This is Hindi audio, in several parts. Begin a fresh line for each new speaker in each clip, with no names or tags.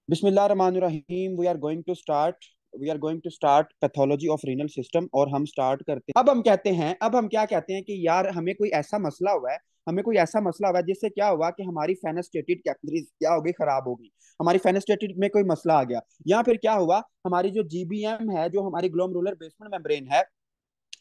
बिस्मिल्लाहिर्रहमानिर्रहीम। We are going to start pathology of renal system. और हम स्टार्ट करते हैं। अब हम क्या कहते हैं कि यार हमें कोई ऐसा मसला हुआ है। हमें कोई ऐसा मसला हुआ है जिससे क्या हुआ कि हमारी फेनोस्टेटिड कैपिलरीज क्या हो गई, खराब हो गई। हमारी फेनोस्टेटिड में कोई मसला आ गया, या फिर क्या हुआ, हमारी जो जीबीएम है, जो हमारी ग्लोमेरुलर बेसमेंट मेम्ब्रेन है,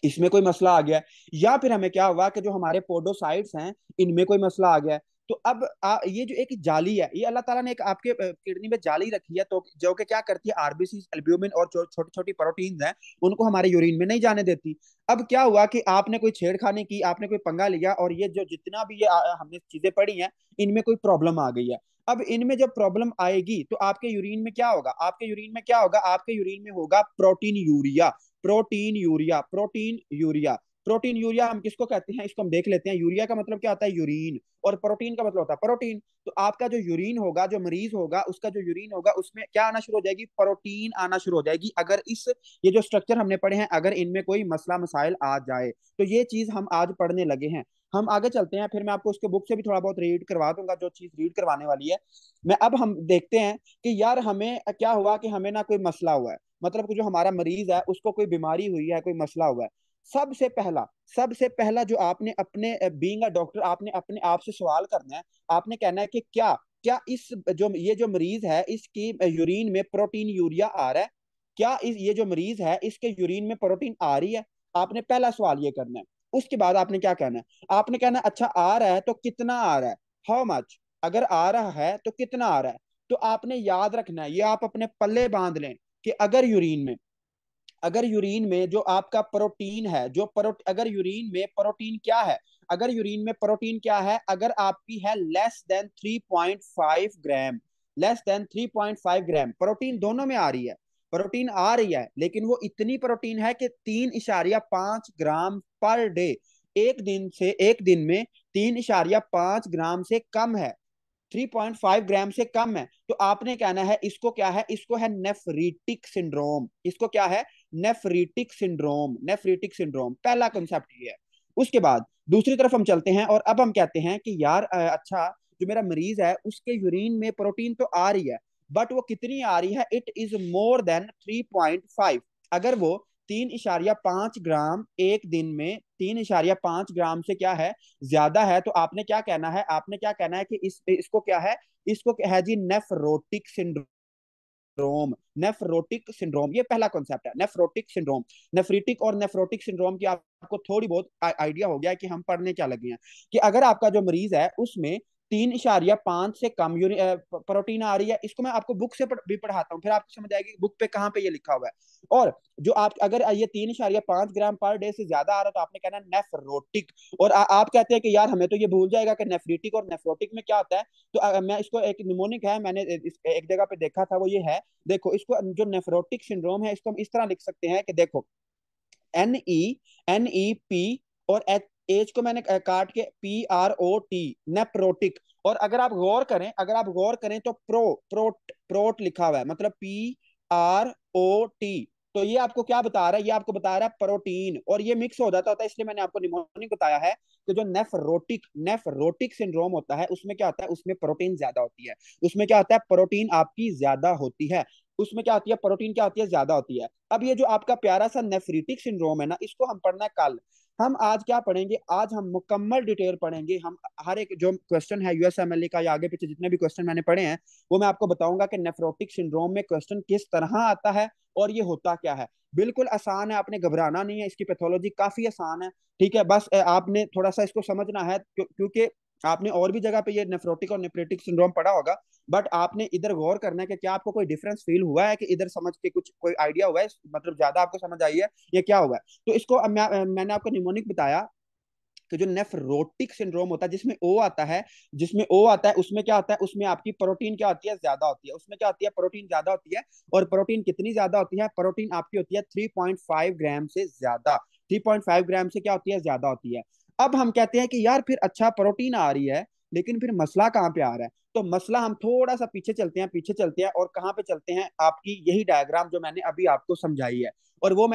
इसमें कोई मसला आ गया है। या फिर हमें क्या हुआ कि जो हमारे पोडोसाइट्स हैं, इनमें कोई मसला आ गया है। तो अब ये जो एक जाली है, ये अल्लाह ताला ने एक आपके किडनी में जाली रखी है, तो जो कि क्या करती है, आरबीसी, एल्ब्यूमिन और जो छोटी छोटी प्रोटीन्स हैं, उनको हमारे यूरिन में नहीं जाने देती। अब क्या हुआ कि आपने कोई छेड़खानी की, आपने कोई पंगा लिया, और ये जो जितना भी ये हमने चीजें पढ़ी हैं, इनमें कोई प्रॉब्लम आ गई है। अब इनमें जब प्रॉब्लम आएगी तो आपके यूरिन में क्या होगा, आपके यूरिन में क्या होगा, आपके यूरिन में होगा protein urea. Protein urea, protein urea. Protein urea हम किसको कहते हैं, इसको हम देख लेते हैं। यूरिया का मतलब क्या होता है, यूरीन। और प्रोटीन का मतलब होता है प्रोटीन। तो आपका जो यूरीन होगा, जो मरीज होगा, उसका जो यूरीन होगा, उसमें क्या आना शुरू हो जाएगी, प्रोटीन आना शुरू हो जाएगी। अगर इस ये जो स्ट्रक्चर हमने पढ़े हैं, अगर इनमें कोई मसला मसाइल आ जाए, तो ये चीज हम आज पढ़ने लगे हैं। हम आगे चलते हैं, फिर मैं आपको उसके बुक से भी थोड़ा बहुत रीड करवा दूंगा, जो चीज रीड करवाने वाली है। मैं अब हम देखते हैं कि यार हमें क्या हुआ कि हमें ना कोई मसला हुआ है, मतलब कि जो हमारा मरीज है उसको कोई बीमारी हुई है, कोई मसला हुआ है। सबसे पहला सबसे पहला जो आपने अपने बीइंग अ डॉक्टर, आपने अपने आप से सवाल करना है। आपने कहना है कि क्या क्या इस जो ये जो मरीज है, इसकी यूरिन में प्रोटीन यूरिया आ रहा है। क्या ये जो मरीज है, इसके यूरिन में प्रोटीन आ रही है। आपने पहला सवाल ये करना है। उसके बाद आपने क्या कहना है, आपने कहना है, अच्छा आ रहा है तो कितना आ रहा है, हाउ मच। अगर आ रहा है तो कितना आ रहा है। तो आपने याद रखना है, ये आप अपने पल्ले बांध लें कि अगर यूरिन में जो आपका प्रोटीन है, अगर यूरिन में प्रोटीन क्या है, अगर यूरिन में प्रोटीन क्या है, अगर आपकी है लेस देन 3.5 ग्राम, लेस देन 3.5 ग्राम प्रोटीन दोनों में आ रही है, प्रोटीन आ रही है, लेकिन वो इतनी प्रोटीन है कि 3.5 ग्राम पर डे, एक दिन में 3.5 ग्राम से कम है, 3.5 ग्राम से कम है। तो आपने कहना है, इसको क्या है, इसको है नेफ्रीटिक सिंड्रोम। इसको क्या है, नेफ्रीटिक सिंड्रोम। नेफ्रीटिक सिंड्रोम पहला कंसेप्ट ये है। उसके बाद दूसरी तरफ हम चलते हैं, और अब हम कहते हैं कि यार अच्छा, जो मेरा मरीज है उसके यूरिन में प्रोटीन तो आ रही है, बट वो कितनी आ रही है, इट इज मोर देन 3.5। अगर वो 3.5 ग्राम एक दिन में, 3.5 ग्राम से क्या है, ज्यादा है, तो आपने क्या कहना है, आपने क्या कहना है कि इसको क्या है, इसको क्या है जी, नेफ्रोटिक सिंड्रोम। नेफ्रोटिक सिंड्रोम ये पहला कॉन्सेप्ट है, नेफ्रोटिक सिंड्रोम। नेफ्रीटिक और नेफ्रोटिक सिंड्रोम की आपको थोड़ी बहुत आइडिया हो गया कि हम पढ़ने क्या लगे हैं। कि अगर आपका जो मरीज है उसमें 3.5 से कम प्रोटीन आ रही है, इसको मैं आपको बुक से भी पढ़ाता हूँ, फिर आपको समझ आएगी बुक पे कहाँ पे ये लिखा हुआ है। और जो आप अगर ये 3.5 ग्राम पर डे से ज्यादा आ रहा है, तो आपने कहना है नेफ्रोटिक। और आप कहते हैं कि यार हमें तो ये भूल जाएगा कि नेफ्रीटिक और नेफ्रोटिक में क्या होता है। तो मैं इसको, एक निमोनिक है, मैंने एक जगह पे देखा था, वो ये है। देखो, इसको जो नेफ्रोटिक सिंड्रोम है, इसको हम इस तरह लिख सकते हैं कि देखो, NEPI और एच को मैंने काट के PROT, नेप्रोटिक। और अगर आप गौर करें तो प्रोट लिखा हुआ है, मतलब PROT। तो ये आपको क्या बता रहा है, ये आपको बता रहा है प्रोटीन, और ये मिक्स हो जाता होता है, इसलिए मैंने आपको निमोनिक बताया है। कि जो नेफ्रोटिक सिंड्रोम होता है, उसमें क्या होता है, उसमें प्रोटीन ज्यादा होती है। उसमें क्या होता है, प्रोटीन आपकी ज्यादा होती है। उसमें क्या होती है, प्रोटीन क्या होती है, ज्यादा होती है। अब ये जो आपका प्यारा सा नेफ्रीटिक सिंड्रोम है ना, इसको हम पढ़ना है कल। हम आज क्या पढ़ेंगे, आज हम मुकम्मल डिटेल पढ़ेंगे। हम हर एक जो क्वेश्चन है यूएसएमएलए का, या आगे पीछे जितने भी क्वेश्चन मैंने पढ़े हैं, वो मैं आपको बताऊंगा कि नेफ्रोटिक सिंड्रोम में क्वेश्चन किस तरह आता है, और ये होता क्या है। बिल्कुल आसान है, आपने घबराना नहीं है, इसकी पैथोलॉजी काफी आसान है। ठीक है, बस आपने थोड़ा सा इसको समझना है, क्योंकि आपने और भी जगह पे ये नेफ्रोटिक और नेफ्रेटिक सिंड्रोम पढ़ा होगा। बट आपने इधर गौर करना है कि क्या आपको कोई डिफरेंस फील हुआ है, कि इधर समझ के कुछ कोई आइडिया हुआ है, मतलब ज्यादा आपको समझ आई है, ये क्या हुआ है। तो इसको मैंने आपको निमोनिक बताया कि जो नेफ्रोटिक सिंड्रोम होता है, जिसमें ओ आता है, उसमें क्या होता है, उसमें आपकी प्रोटीन क्या होती है, ज्यादा होती है। उसमें क्या होती है, प्रोटीन ज्यादा होती है। और प्रोटीन कितनी ज्यादा होती है, प्रोटीन आपकी होती है 3.5 ग्राम से ज्यादा। 3.5 ग्राम से क्या होती है, ज्यादा होती है। अब हम कहते हैं कि यार फिर अच्छा प्रोटीन आ रही है, लेकिन फिर मसला कहाँ पे आ रहा है। तो मसला, हम थोड़ा सा पीछे चलते हैं, और कहाँ पे चलते हैं, आपकी यही डायग्राम जो मैंने अभी आपको समझाई है। और वो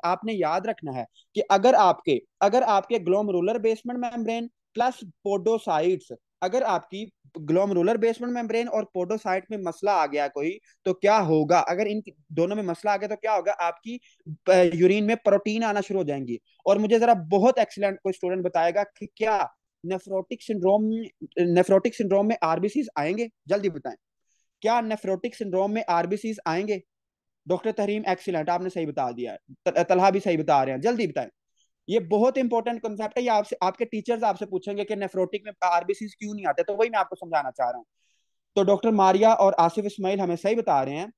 आपने याद रखना है कि अगर आपके glomerular basement membrane plus podocytes, अगर आपकी ग्लोमेरुलर बेसमेंट मेम्ब्रेन और पोडोसाइट में मसला आ गया कोई, तो क्या होगा? अगर इन दोनों में मसला आ गया तो क्या होगा? आपकी यूरिन में प्रोटीन आना शुरू हो जाएंगी। और मुझे जरा बहुत एक्सीलेंट कोई स्टूडेंट बताएगा कि क्या नेफ्रोटिक सिंड्रोम में आरबीसीज आएंगे? जल्दी बताएं, क्या नेफ्रोटिक सिंड्रोम में आरबीसीज आएंगे? डॉक्टर तहरीम एक्सीलेंट, आपने सही बता दिया है, तलहा भी सही बता रहे हैं, जल्दी बताएं। ये बहुत इंपॉर्टेंट कॉन्सेप्ट है, ये आपसे आपके टीचर्स आपसे पूछेंगे कि नेफ्रोटिक में आरबीसी क्यों नहीं आते, तो वही मैं आपको समझाना चाह रहा हूँ। तो डॉक्टर मारिया और आसिफ इस्माइल हमें सही बता रहे हैं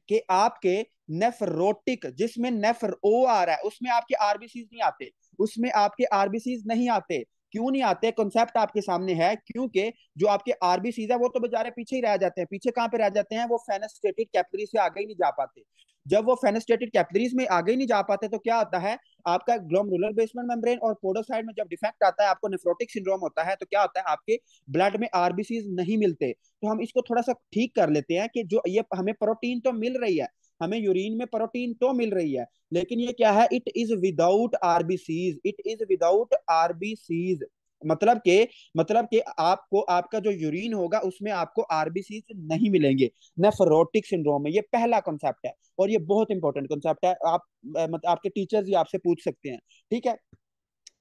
कि आपके नेफ्रोटिक, जिसमें नेफ्र ओ आ रहा है, उसमें आपके आरबीसी नहीं आते, उसमें आपके आरबीसी नहीं आते। क्यों नहीं आते? कॉन्सेप्ट आपके सामने है, क्योंकि जो आपके आरबीसी है वो तो बेचारे पीछे ही रह जाते हैं। पीछे कहां पे रह जाते हैं? वो फेनेस्टेटेड कैपिलरी से आगे ही नहीं जा पाते। जब वो फेनेस्टेटेड कैपिलरीज में आगे ही नहीं जा पाते तो क्या होता है? आपका ग्लोमेरुलर बेसमेंट मेम्ब्रेन और पोडोसाइट में जब डिफेक्ट आता है, आपको नेफ्रोटिक सिंड्रोम होता है, तो क्या होता है? आपके ब्लड में आरबीसी नहीं मिलते। तो हम इसको थोड़ा सा ठीक कर लेते हैं कि जो ये हमें प्रोटीन तो मिल रही है, हमें यूरिन में प्रोटीन तो मिल रही है, लेकिन ये क्या है? It is without RBCs, it is without RBCs. मतलब के मतलब कि आपको आपका जो यूरिन होगा उसमें आपको आरबीसी नहीं मिलेंगे नेफ्रोटिक सिंड्रोम में। ये पहला कॉन्सेप्ट है और ये बहुत इंपॉर्टेंट कॉन्सेप्ट है। आप मतलब आपके टीचर्स ही आपसे पूछ सकते हैं, ठीक है?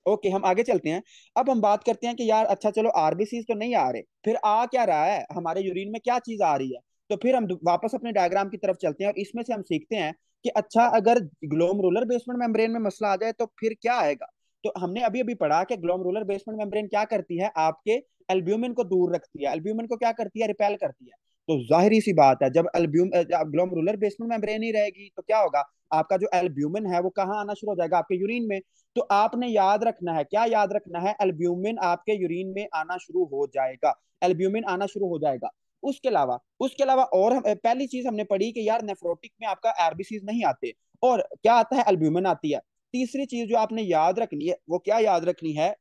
ओके, हम आगे चलते हैं। अब हम बात करते हैं कि यार अच्छा चलो आरबीसी तो नहीं आ रहे, फिर आ क्या रहा है? हमारे यूरिन में क्या चीज आ रही है? तो फिर हम वापस अपने डायग्राम की तरफ चलते हैं और इसमें से हम सीखते हैं कि अच्छा अगर ग्लोमेरुलर बेसमेंट मेम्ब्रेन में मसला आ जाए तो फिर क्या आएगा। तो हमने अभी अभी पढ़ा कि ग्लोमेरुलर बेसमेंट मेम्ब्रेन क्या करती है? आपके एल्ब्यूमिन को दूर रखती है। एल्ब्यूमिन को क्या करती है? रिपेल करती है। तो जाहिर सी बात है, जब ग्लोमेरुलर बेसमेंट मेम्ब्रेन ही रहेगी तो क्या होगा? आपका जो एल्ब्यूमिन है वो कहाँ आना शुरू हो जाएगा? आपके यूरिन में। तो आपने याद रखना है, क्या याद रखना है? एल्ब्यूमिन आपके यूरिन में आना शुरू हो जाएगा, एल्ब्यूमिन आना शुरू हो जाएगा। उसके अलावा और पहली चीज हमने पढ़ी कि यार नेफ्रोटिक में आपका आरबीसी नहीं आते, और क्या आता है? एल्ब्यूमिन आती है। तीसरी चीज जो आपने याद रखनी है वो क्या याद रखनी है?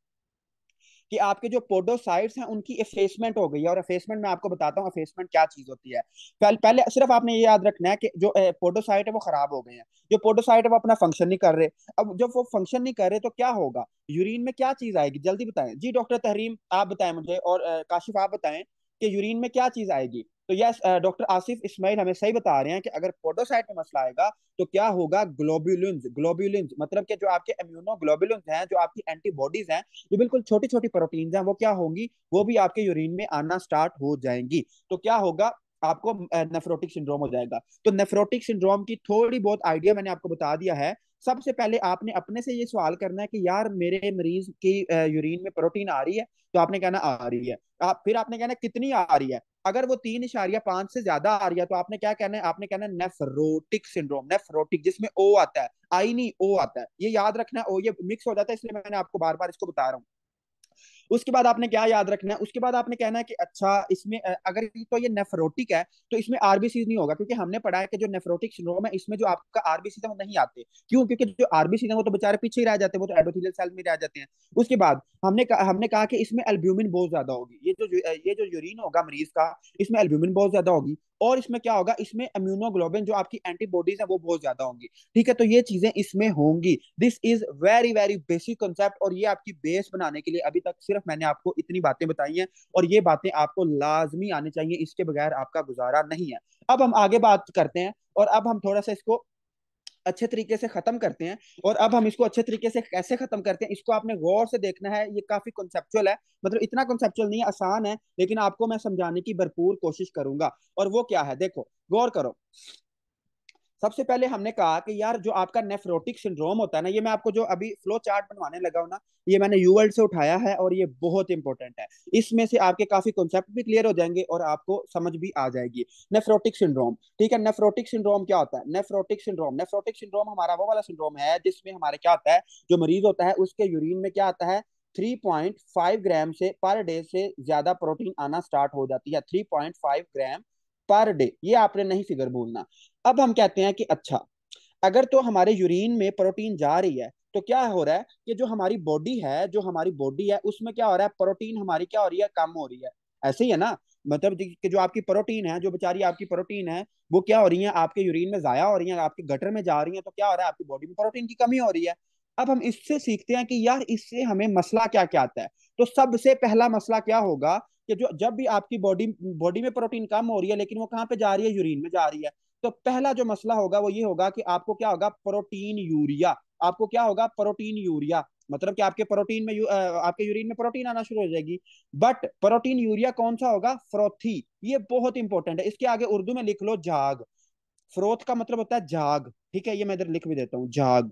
कि आपके जो पोडोसाइट्स हैं उनकी एफेसमेंट हो गई है। और एफेसमेंट मैं आपको बताता हूँ एफेसमेंट क्या चीज होती है। पहले सिर्फ आपने ये याद रखना है कि जो पोडोसाइट है वो खराब हो गए हैं, जो पोडोसाइट है वो अपना फंक्शन नहीं कर रहे। अब जब वो फंक्शन नहीं कर रहे तो क्या होगा? यूरिन में क्या चीज आएगी? जल्दी बताएं जी, डॉक्टर तहरीम आप बताएं मुझे, और काशिफ आप बताएं कि यूरिन में क्या चीज आएगी। तो यस, डॉक्टर आसिफ इस्माइल हमें सही बता रहे हैं कि अगर पोडोसाइट में मसला आएगा तो क्या होगा? ग्लोब्युलिन्स, ग्लोब्युलिन्स मतलब कि जो आपके इम्यूनोग्लोबुलिन्स हैं, जो आपकी एंटीबॉडीज हैं, जो बिल्कुल छोटी छोटी प्रोटीन्स हैं, वो क्या होंगी? वो भी आपके यूरिन में आना स्टार्ट हो जाएंगी। तो क्या होगा? आपको नेफ्रोटिक सिंड्रोम हो जाएगा। तो नेफ्रोटिक सिंड्रोम की थोड़ी बहुत आइडिया मैंने आपको बता दिया है। सबसे पहले आपने अपने से ये सवाल करना है कि यार मेरे मरीज की यूरिन में प्रोटीन आ रही है? तो आपने कहना आ रही है। फिर आपने कहना कितनी आ रही है? अगर वो 3.5 से ज्यादा आ रही है तो आपने क्या कहना है? आपने कहना है नेफ्रोटिक सिंड्रोम, नेफ्रोटिक जिसमें ओ आता है, आई नहीं ओ आता है, ये याद रखना है। ओ ये मिक्स हो जाता है, इसलिए मैंने आपको बार बार इसको बता रहा हूँ। उसके बाद आपने क्या याद रखना है? उसके बाद आपने कहना है कि अच्छा इसमें अगर तो ये नेफ्रोटिक है तो इसमें आरबीसी नहीं होगा, क्योंकि हमने पढ़ा है कि जो नेफ्रोटिक सिंड्रोम है इसमें जो आपका आरबीसी है वो नहीं आते। क्यों? क्योंकि जो आरबीसी है वो तो बेचारे पीछे ही रह जाते हैं, वो तो एंडोथेलियल सेल में रह जाते हैं। उसके बाद हमने कहा कि इसमें एल्ब्यूमिन बहुत ज्यादा होगी। ये जो यूरिन होगा मरीज का, इसमें एल्ब्यूमिन बहुत ज्यादा होगी। और इसमें क्या होगा? इसमें इम्यूनोग्लोबिन जो आपकी एंटीबॉडीज है वो बहुत ज्यादा होंगी। ठीक है, तो ये चीजें इसमें होंगी। This is very very basic concept, और ये आपकी बेस बनाने के लिए अभी तक सिर्फ मैंने आपको इतनी बातें बताई हैं, और ये बातें आपको लाजमी आनी चाहिए, इसके बगैर आपका गुजारा नहीं है। अब हम आगे बात करते हैं, और अब हम थोड़ा सा इसको अच्छे तरीके से खत्म करते हैं। और अब हम इसको अच्छे तरीके से कैसे खत्म करते हैं, इसको आपने गौर से देखना है। ये काफी कॉन्सेप्चुअल है, मतलब इतना कॉन्सेप्चुअल नहीं है, आसान है, लेकिन आपको मैं समझाने की भरपूर कोशिश करूंगा। और वो क्या है, देखो गौर करो। सबसे पहले हमने कहा कि यार जो आपका नेफ्रोटिक सिंड्रोम होता है ना, ये मैं आपको जो अभी फ्लो चार्ट बनवाने लगा हूं ना, ये मैंने यूवर्ल्ड से उठाया है, और ये बहुत इंपॉर्टेंट है। इसमें से आपके काफी कॉन्सेप्ट भी क्लियर हो जाएंगे और आपको समझ भी आ जाएगी। नेफ्रोटिक सिंड्रोम, ठीक है। नेफ्रोटिक सिंड्रोम क्या होता है? नेफ्रोटिक सिंड्रोम हमारा वो वाला सिंड्रोम है जिसमें हमारे क्या होता है? जो मरीज होता है उसके यूरिन में क्या आता है? 3.5 ग्राम से पर डे से ज्यादा प्रोटीन आना स्टार्ट हो जाती है। 3.5 ग्राम पर डे, ये आपने नहीं फिगर भूलना। अब हम कहते हैं कि अच्छा अगर तो हमारे यूरिन में प्रोटीन जा रही है तो क्या हो रहा है कि जो हमारी बॉडी है उसमें क्या हो रहा है? प्रोटीन हमारी क्या हो रही है? कम हो रही है। ऐसे ही है ना? मतलब कि जो आपकी प्रोटीन है, जो बेचारी आपकी प्रोटीन है, वो क्या हो रही है? आपके यूरिन में जाया हो रही है, आपके गटर में जा रही है, तो क्या हो रहा है? आपकी बॉडी में प्रोटीन की कमी हो रही है। अब हम इससे सीखते हैं कि यार इससे हमें मसला क्या क्या आता है। तो सबसे पहला मसला क्या होगा? कि जो जब भी आपकी बॉडी बॉडी में प्रोटीन कम हो रही है, लेकिन वो कहाँ पे जा रही है, यूरिन में जा रही है। तो पहला जो मसला होगा वो ये होगा कि आपको क्या होगा, प्रोटीन यूरिया। आपको क्या होगा, प्रोटीन यूरिया। मतलब कि आपके प्रोटीन में आपके यूरिन में प्रोटीन आना शुरू हो जाएगी। बट प्रोटीन यूरिया कौन सा होगा, फ्रोथी। ये बहुत इंपॉर्टेंट है, इसके आगे उर्दू में लिख लो जाग। फ्रोथ का मतलब होता है जाग, ठीक है, ये मैं इधर लिख भी देता हूँ, जाग।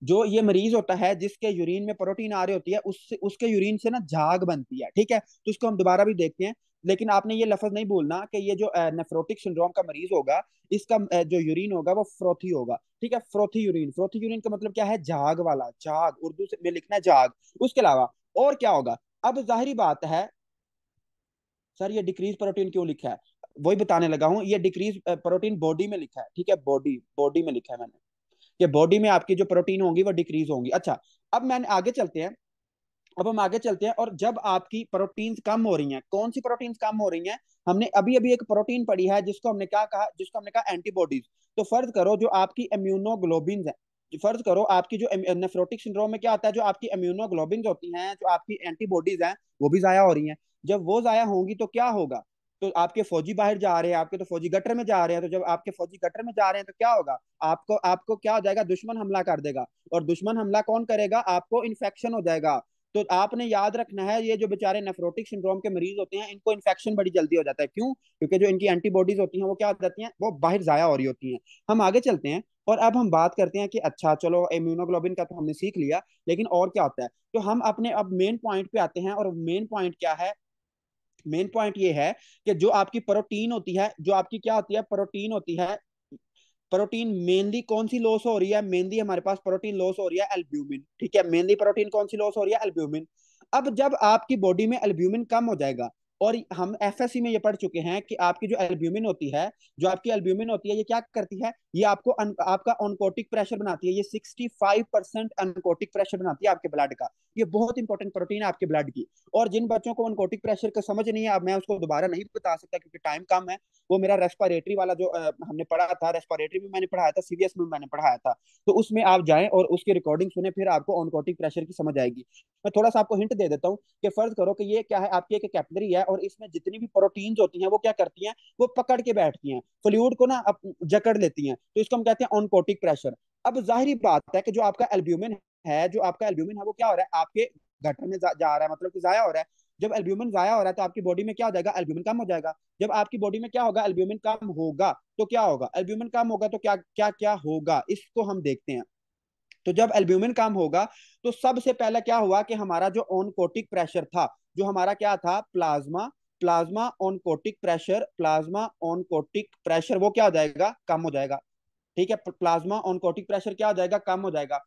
जो ये मरीज होता है जिसके यूरिन में प्रोटीन आ रही होती है, उससे उसके यूरिन से ना झाग बनती है, ठीक है। तो इसको हम दोबारा भी देखते हैं, लेकिन आपने ये लफ्ज नहीं भूलना कि ये जो नेफ्रोटिक सिंड्रोम का मरीज होगा, इसका जो यूरिन होगा वो फ्रोथी होगा, ठीक है। फ्रोथी यूरिन, फ्रोथी यूरिन का मतलब क्या है, झाग वाला, झाग उर्दू से में लिखना है झाग। उसके अलावा और क्या होगा, अब जाहिर बात है, सर ये डिक्रीज प्रोटीन क्यों लिखा है, वही बताने लगा हूँ। ये डिक्रीज प्रोटीन बॉडी में लिखा है, ठीक है, बॉडी बॉडी में लिखा है मैंने, कि बॉडी में आपकी जो प्रोटीन होंगी वो डिक्रीज होंगी। अच्छा, अब मैंने आगे चलते हैं, अब हम आगे चलते हैं। और जब आपकी प्रोटीन्स कम हो रही हैं, कौन सी प्रोटीन्स कम हो रही हैं, हमने अभी अभी एक प्रोटीन पढ़ी है जिसको हमने क्या कहा, जिसको हमने कहा एंटीबॉडीज। तो फर्ज करो जो आपकी इम्यूनोग्लोबिन है, फर्ज करो आपकी जो नेफ्रोटिक सिंड्रोम में क्या आता है, जो आपकी इम्यूनोग्लोबिन होती हैं, जो आपकी एंटीबॉडीज हैं, वो भी जाया हो रही हैं। जब वो जाया होंगी तो क्या होगा, तो आपके फौजी बाहर जा रहे हैं, आपके तो फौजी गटर में जा रहे हैं, तो जब आपके फौजी गटर में जा रहे हैं तो क्या होगा, आपको आपको क्या हो जाएगा, दुश्मन हमला कर देगा। और दुश्मन हमला कौन करेगा, आपको इन्फेक्शन हो जाएगा। तो आपने याद रखना है, ये जो बेचारे नेफ्रोटिक सिंड्रोम के मरीज होते हैं, इनको इन्फेक्शन बड़ी जल्दी हो जाता है। क्यों, क्योंकि जो इनकी एंटीबॉडीज होती हैं वो क्या हो जाती हैं, वो बाहर जाया हो रही होती हैं। हम आगे चलते हैं और अब हम बात करते हैं कि अच्छा चलो इम्यूनोग्लोबिन का तो हमने सीख लिया, लेकिन और क्या होता है। तो हम अपने अब मेन पॉइंट पे आते हैं, और मेन पॉइंट क्या है, मेन पॉइंट ये है कि जो आपकी प्रोटीन होती है, जो आपकी क्या होती है, प्रोटीन होती है, प्रोटीन मेनली कौन सी लॉस हो रही है, मेनली हमारे पास प्रोटीन लॉस हो रही है एल्ब्यूमिन, ठीक है, मेनली प्रोटीन कौन सी लॉस हो रही है, एल्ब्यूमिन। अब जब आपकी बॉडी में एल्ब्यूमिन कम हो जाएगा, और हम एफएससी में ये पढ़ चुके हैं कि आपकी जो एल्ब्यूमिन होती है, जो आपकी एल्ब्यूमिन होती है, ये क्या करती है, ये आपको आपका ऑनकोटिक प्रेशर बनाती है। ये 65% अनकोटिक प्रेशर बनाती है आपके ब्लड का। ये बहुत इंपॉर्टेंट प्रोटीन है आपके ब्लड की। और जिन बच्चों को अनकोटिक प्रेशर का समझ नहीं है, अब मैं उसको दोबारा नहीं बता सकता क्योंकि टाइम कम है। वो मेरा रेस्पिरेटरी वाला जो हमने पढ़ा था, रेस्पिरेटरी में मैंने पढ़ाया था, सीवीएस में मैंने पढ़ाया था। तो उसमें आप जाएं और उसकी रिकॉर्डिंग सुने, फिर आपको ऑनकोटिक प्रेशर की समझ आएगी। मैं थोड़ा सा आपको हिंट दे देता हूँ कि फर्ज करो कि ये क्या है, आपकी एक कैपिलरी है, और इसमें जितनी भी प्रोटीन्स होती हैं वो क्या करती हैं, वो पकड़ के बैठती हैं, फ्लूइड को ना जकड़ लेती हैं। तो इसको हम कहते हैं ऑनकोटिक प्रेशर। अब जाहिर बात है कि जो आपका एल्ब्यूमिन है, जो आपका एल्ब्यूमिन है वो क्या हो रहा है, आपके गटर में जा रहा है, मतलब कि जाया हो रहा है। जब एल्ब्यूमिन जाया हो रहा है तो आपकी बॉडी में क्या हो जाएगा, एल्ब्यूमिन कम हो जाएगा। जब आपकी बॉडी में क्या होगा, एल्ब्यूमिन कम होगा, तो क्या होगा, एल्ब्यूमिन कम होगा तो क्या क्या क्या होगा, इसको हम देखते हैं। तो जब एल्ब्यूमिन कम होगा, तो सबसे पहले क्या हुआ कि हमारा जो ऑनकोटिक प्रेशर था, जो हमारा क्या था, plasma plasma oncotic pressure, plasma oncotic pressure वो क्या हो जाएगा, कम हो जाएगा। ठीक है, प्लाज्मा ऑनकोटिक प्रेशर क्या हो जाएगा, कम हो जाएगा।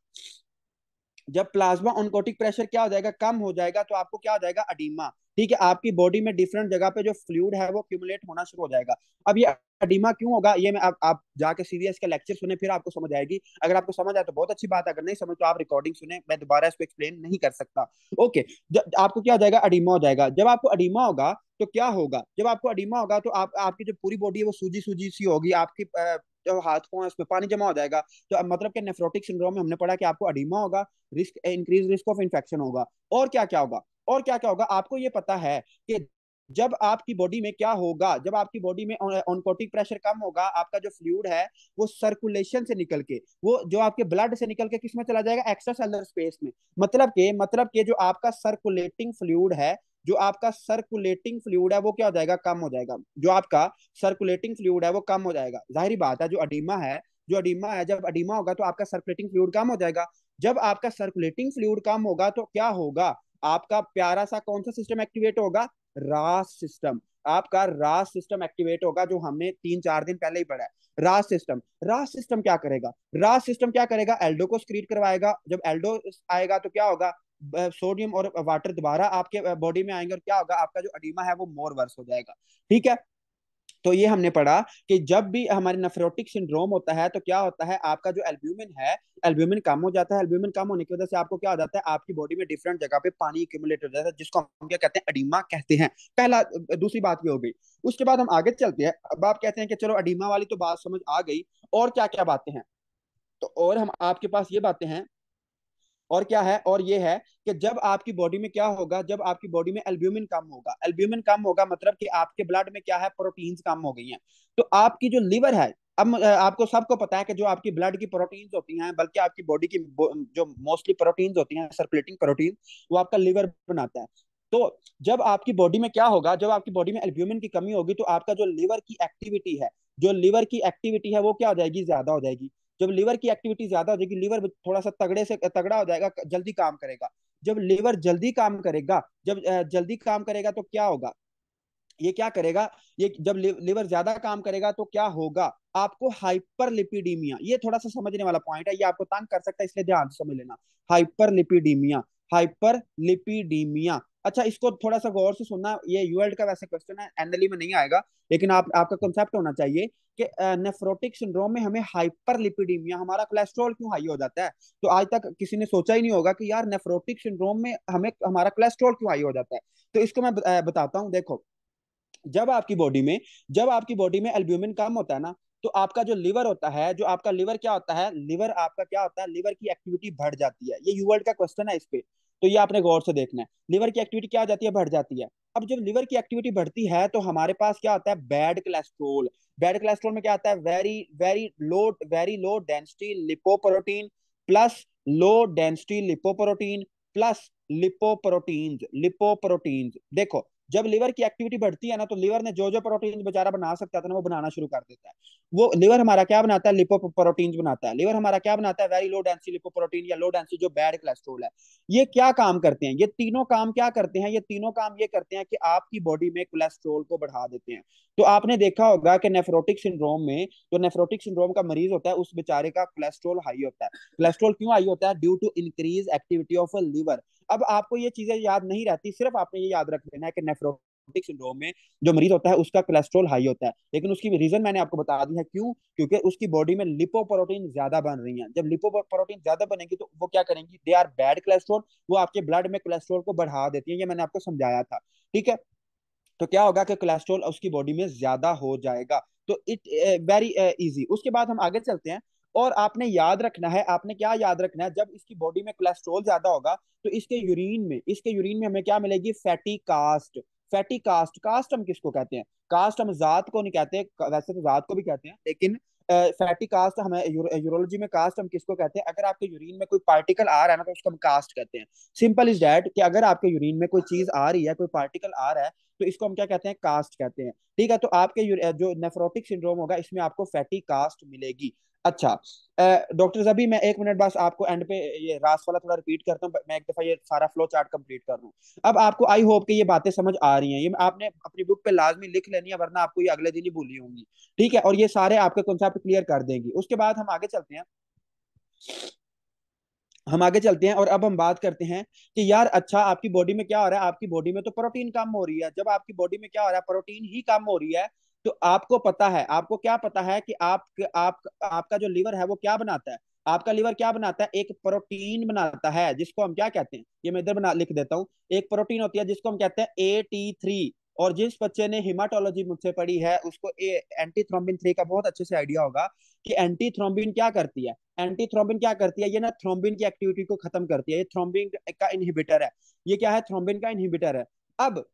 जब प्लाज्मा ऑनकोटिक प्रेशर क्या हो जाएगा, कम हो जाएगा, तो आपको क्या हो जाएगा, अडीमा। ठीक है, आपकी बॉडी में डिफरेंट जगह पे जो फ्लूइड है वो क्यूमुलेट होना शुरू हो जाएगा। अब ये अडीमा क्यों होगा, ये मैं आप जाके सीवीएस के लेक्चर सुने, फिर आपको समझ आएगी। अगर आपको समझ आए तो बहुत अच्छी बात है, अगर नहीं समझ तो आप रिकॉर्डिंग सुने, मैं दोबारा इसको एक्सप्लेन नहीं कर सकता। ओके, आपको क्या हो जाएगा, अडीमा हो जाएगा। जब आपको अडीमा होगा तो क्या होगा, जब आपको अडीमा होगा तो आपकी जो पूरी बॉडी है वो सूजी सूजी सी होगी, आपकी जो हाथ पांव है उसमें पानी जमा हो जाएगा। तो अब मतलब कि नेफ्रोटिक सिंड्रोम में हमने पढ़ा कि आपको अडीमा होगा, risk increase risk of infection होगा। और क्या क्या होगा, और क्या क्या होगा, आपको ये पता है कि जब आपकी बॉडी में क्या होगा, जब आपकी बॉडी में ऑनकोटिक प्रेशर कम होगा, आपका जो फ्लूइड है वो सर्कुलेशन से निकल के, वो जो आपके ब्लड से निकल के किस में चला जाएगा, एक्स्ट्रा सेलुलर स्पेस में। मतलब के जो आपका सर्कुलेटिंग फ्लूइड है, जो आपका सर्कुलेटिंग फ्लूइड है वो क्या हो जाएगा, कम हो जाएगा। जो आपका सर्कुलेटिंग फ्लूइड है वो कम हो जाएगा। जाहिर बात है, जो अडीमा है, जब अडीमा होगा तो आपका सर्कुलेटिंग फ्लूइड कम हो जाएगा। जब आपका सर्कुलेटिंग फ्लूइड कम होगा तो क्या होगा, आपका प्यारा सा कौन सा सिस्टम एक्टिवेट होगा, रास सिस्टम। आपका रास सिस्टम एक्टिवेट होगा, जो हमने 3-4 दिन पहले ही पढ़ा है। रास सिस्टम क्या करेगा, रास सिस्टम क्या करेगा, एल्डो को स्क्रीट करवाएगा। जब एल्डो आएगा तो क्या होगा, सोडियम और वाटर दोबारा आपके बॉडी में आएंगे, और क्या होगा, आपका जो अडीमा है वो मोर वर्स हो जाएगा। ठीक है, तो ये हमने पढ़ा कि जब भी हमारे नेफ्रोटिक सिंड्रोम होता है तो क्या होता है, आपका जो एल्ब्यूमिन है, एल्ब्यूमिन कम हो जाता है। एल्ब्यूमिन कम होने की वजह से आपको क्या हो जाता है, आपकी बॉडी में डिफरेंट जगह पे पानी एक्यूमुलेट हो जाता है, जिसको हम क्या कहते हैं, अडीमा कहते हैं। पहला दूसरी बात ये हो गई। उसके बाद हम आगे चलते हैं। अब आप कहते हैं कि चलो अडीमा वाली तो बात समझ आ गई, और क्या क्या बातें हैं। तो और हम आपके पास ये बातें हैं और क्या है, और ये है कि जब आपकी बॉडी में क्या होगा, जब आपकी बॉडी में एल्ब्यूमिन कम होगा, एल्ब्यूमिन कम होगा मतलब कि आपके ब्लड में क्या है, प्रोटीन्स कम हो गई हैं। तो आपकी जो लिवर है, अब आपको सबको पता है कि जो आपकी ब्लड की प्रोटीन्स होती हैं, बल्कि आपकी बॉडी की जो मोस्टली प्रोटीन्स होती हैं, सर्कुलेटिंग प्रोटीन, वो आपका लिवर बनाता है। तो जब आपकी बॉडी में क्या होगा, जब आपकी बॉडी में एल्ब्यूमिन की कमी होगी, तो आपका जो लिवर की एक्टिविटी है, जो लिवर की एक्टिविटी है वो क्या हो जाएगी, ज्यादा हो जाएगी। जब लिवर की एक्टिविटी ज्यादा हो जाएगी, लिवर थोड़ा सा तगड़े से तगड़ा हो जाएगा, जल्दी काम करेगा। जब लिवर जल्दी काम करेगा, जब जल्दी काम करेगा तो क्या होगा, ये क्या करेगा, ये जब लिवर ज्यादा काम करेगा तो क्या होगा, आपको हाइपरलिपिडीमिया, ये थोड़ा सा समझने वाला पॉइंट है, ये आपको तंग कर सकता है, इसलिए ध्यान से समझ लेना। Hyperlipidaemia, hyperlipidaemia. अच्छा, इसको थोड़ा सा गौर से सुनना, ये यूएल्ड का वैसे क्वेश्चन है, एनएलई में नहीं आएगा, लेकिन आपका कंसेप्ट होना चाहिए कि नेफ्रोटिक सिंड्रोम में हमें हाइपरलिपिडीमिया, हमारा कोलेस्ट्रॉल क्यों हाई हो जाता है। तो आज तक किसी ने सोचा ही नहीं होगा कि यार नेफ्रोटिक सिंड्रोम में हमें हमारा कोलेस्ट्रॉल क्यों हाई हो जाता है। तो इसको मैं बताता हूँ, देखो। जब आपकी बॉडी में जब आपकी बॉडी में एल्ब्यूमिन कम होता है ना, तो आपका जो लिवर होता है, जो आपका लिवर क्या होता है, लिवर आपका क्या होता है, लिवर की एक्टिविटी बढ़ जाती है। ये यूवर्ल्ड का क्वेश्चन है इस पे, तो ये आपने गौर से देखना है। लिवर की एक्टिविटी क्या हो जाती है, बढ़ जाती है। अब जब लिवर की एक्टिविटी बढ़ती है तो हमारे पास क्या होता है, बैड कोलेस्ट्रोल। बैड कोलेस्ट्रोल में क्या आता है, very low density lipoprotein plus low density lipoprotein plus lipoproteins. देखो, जब लिवर की एक्टिविटी बढ़ती है ना, तो लिवर ने जो जो प्रोटीन बेचारा बना सकता था ना, वो बनाना शुरू कर देता है। वो लिवर हमारा क्या बनाता है, लिपोप्रोटीन्स बनाता है। लिवर हमारा क्या बनाता है, वेरी लो डेंसिटी लिपोप्रोटीन, या लो डेंसिटी जो बैड कोलेस्ट्रॉल है। ये क्या काम करते हैं, ये तीनों काम क्या करते हैं, ये तीनों काम ये करते हैं कि आपकी बॉडी में कोलेस्ट्रॉल को बढ़ा देते हैं। तो आपने देखा होगा कि नेफ्रोटिक सिंड्रोम में, जो नेफ्रोटिक सिंड्रोम का मरीज होता है, उस बेचारे का कोलेस्ट्रॉल हाई होता है। कोलेस्ट्रॉल क्यों हाई होता है, due to increase activity of liver. अब आपको ये चीजें याद नहीं रहती, सिर्फ आपने ये याद रख लेना है कि नेफ्रोटिक सिंड्रोम में जो मरीज होता है उसका कोलेस्ट्रॉल हाई होता है, लेकिन उसकी रीजन मैंने आपको बता दी है, क्यों, क्योंकि उसकी बॉडी में लिपोप्रोटीन ज्यादा बन रही हैं। जब लिपोप्रोटीन ज्यादा बनेगी तो वो क्या करेंगी, दे आर बैड कोलेस्ट्रॉल, वो आपके ब्लड में कोलेस्ट्रॉल को बढ़ा देती है। ये मैंने आपको समझाया था, ठीक है। तो क्या होगा कि कोलेस्ट्रॉल उसकी बॉडी में ज्यादा हो जाएगा। तो इट वेरी इजी। उसके बाद हम आगे चलते हैं, और आपने याद रखना है, आपने क्या याद रखना है, जब इसकी बॉडी में कोलेस्ट्रॉल ज्यादा होगा तो इसके यूरिन में हमें क्या मिलेगी, fatty cast. Fatty cast, cast हम किसको कहते हैं, कास्ट हम जात को नहीं कहते, वैसे तो जात को भी कहते हैं, लेकिन फैटी कास्ट हमें यूरोलॉजी में कास्ट हम किसको कहते हैं, अगर आपके यूरिन में कोई पार्टिकल आ रहा है ना, तो उसको हम कास्ट कहते हैं। सिंपल इज दैट कि अगर आपके यूरिन में कोई चीज आ रही है, कोई पार्टिकल आ रहा है, तो इसको हम क्या कहते हैं, कास्ट कहते हैं। ठीक है, तो आपके जो नेफ्रोटिक सिंड्रोम होगा, इसमें आपको फैटी कास्ट मिलेगी। अच्छा, डॉक्टर अभी मैं 1 मिनट बस आपको एंड पे ये रास वाला थोड़ा रिपीट करता हूँ, मैं एक दफा ये सारा फ्लो चार्ट कंप्लीट कर रहा हूँ। अब आपको आई होप कि ये बातें समझ आ रही हैं, ये आपने अपनी बुक पे लाजमी लिख लेनी है, वरना आपको ये अगले दिन ही भूली होंगी। ठीक है, और ये सारे आपके कॉन्सेप्ट क्लियर कर देंगी। उसके बाद हम आगे चलते हैं, और अब हम बात करते हैं कि यार अच्छा, आपकी बॉडी में क्या हो रहा है, आपकी बॉडी में तो प्रोटीन कम हो रही है। जब आपकी बॉडी में क्या हो रहा है, प्रोटीन ही कम हो रही है, तो आपको पता है, आपको क्या पता है कि आपका जो लिवर है वो क्या बनाता है, आपका लिवर क्या बनाता है, एक प्रोटीन बनाता है जिसको हम क्या कहते हैं, ये मैं इधर बना लिख देता हूँ। एक प्रोटीन होती है जिसको हम कहते हैं AT3। और जिस बच्चे ने हिमाटोलॉजी मुझसे पढ़ी है उसको एंटी थ्रोम्बिन 3 का बहुत अच्छे से आइडिया होगा कि एंटी थ्रोम्बिन क्या करती है। एंटी थ्रोम्बिन क्या करती है, ये ना थ्रोम्बिन की एक्टिविटी को खत्म करती है, ये थ्रोम्बिन का इनहिबिटर है। ये क्या है, थ्रोम्बिन का इनहिबिटर है। अब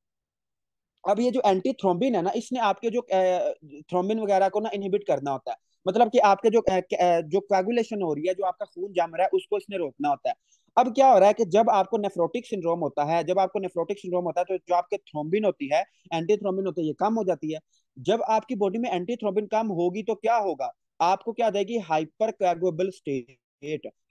अब ये जो एंटी थ्रोम्बिन है ना, इसने आपके जो थ्रोम्बिन वगैरह को ना इनहिबिट करना होता है। मतलब कि आपके जो कोagulation हो रही है, जो आपका खून जम रहा है, उसको इसने रोकना होता है। अब क्या हो रहा है कि जब आपको नेफ्रोटिक सिंड्रोम होता है, तो जो आपके थ्रोम्बिन होती है, एंटी थ्रोम्बिन होती है, ये कम हो जाती है। जब आपकी बॉडी में एंटी थ्रोम्बिन कम होगी तो क्या होगा, आपको क्या देगी, हाइपर कोएगुएबल स्टेट।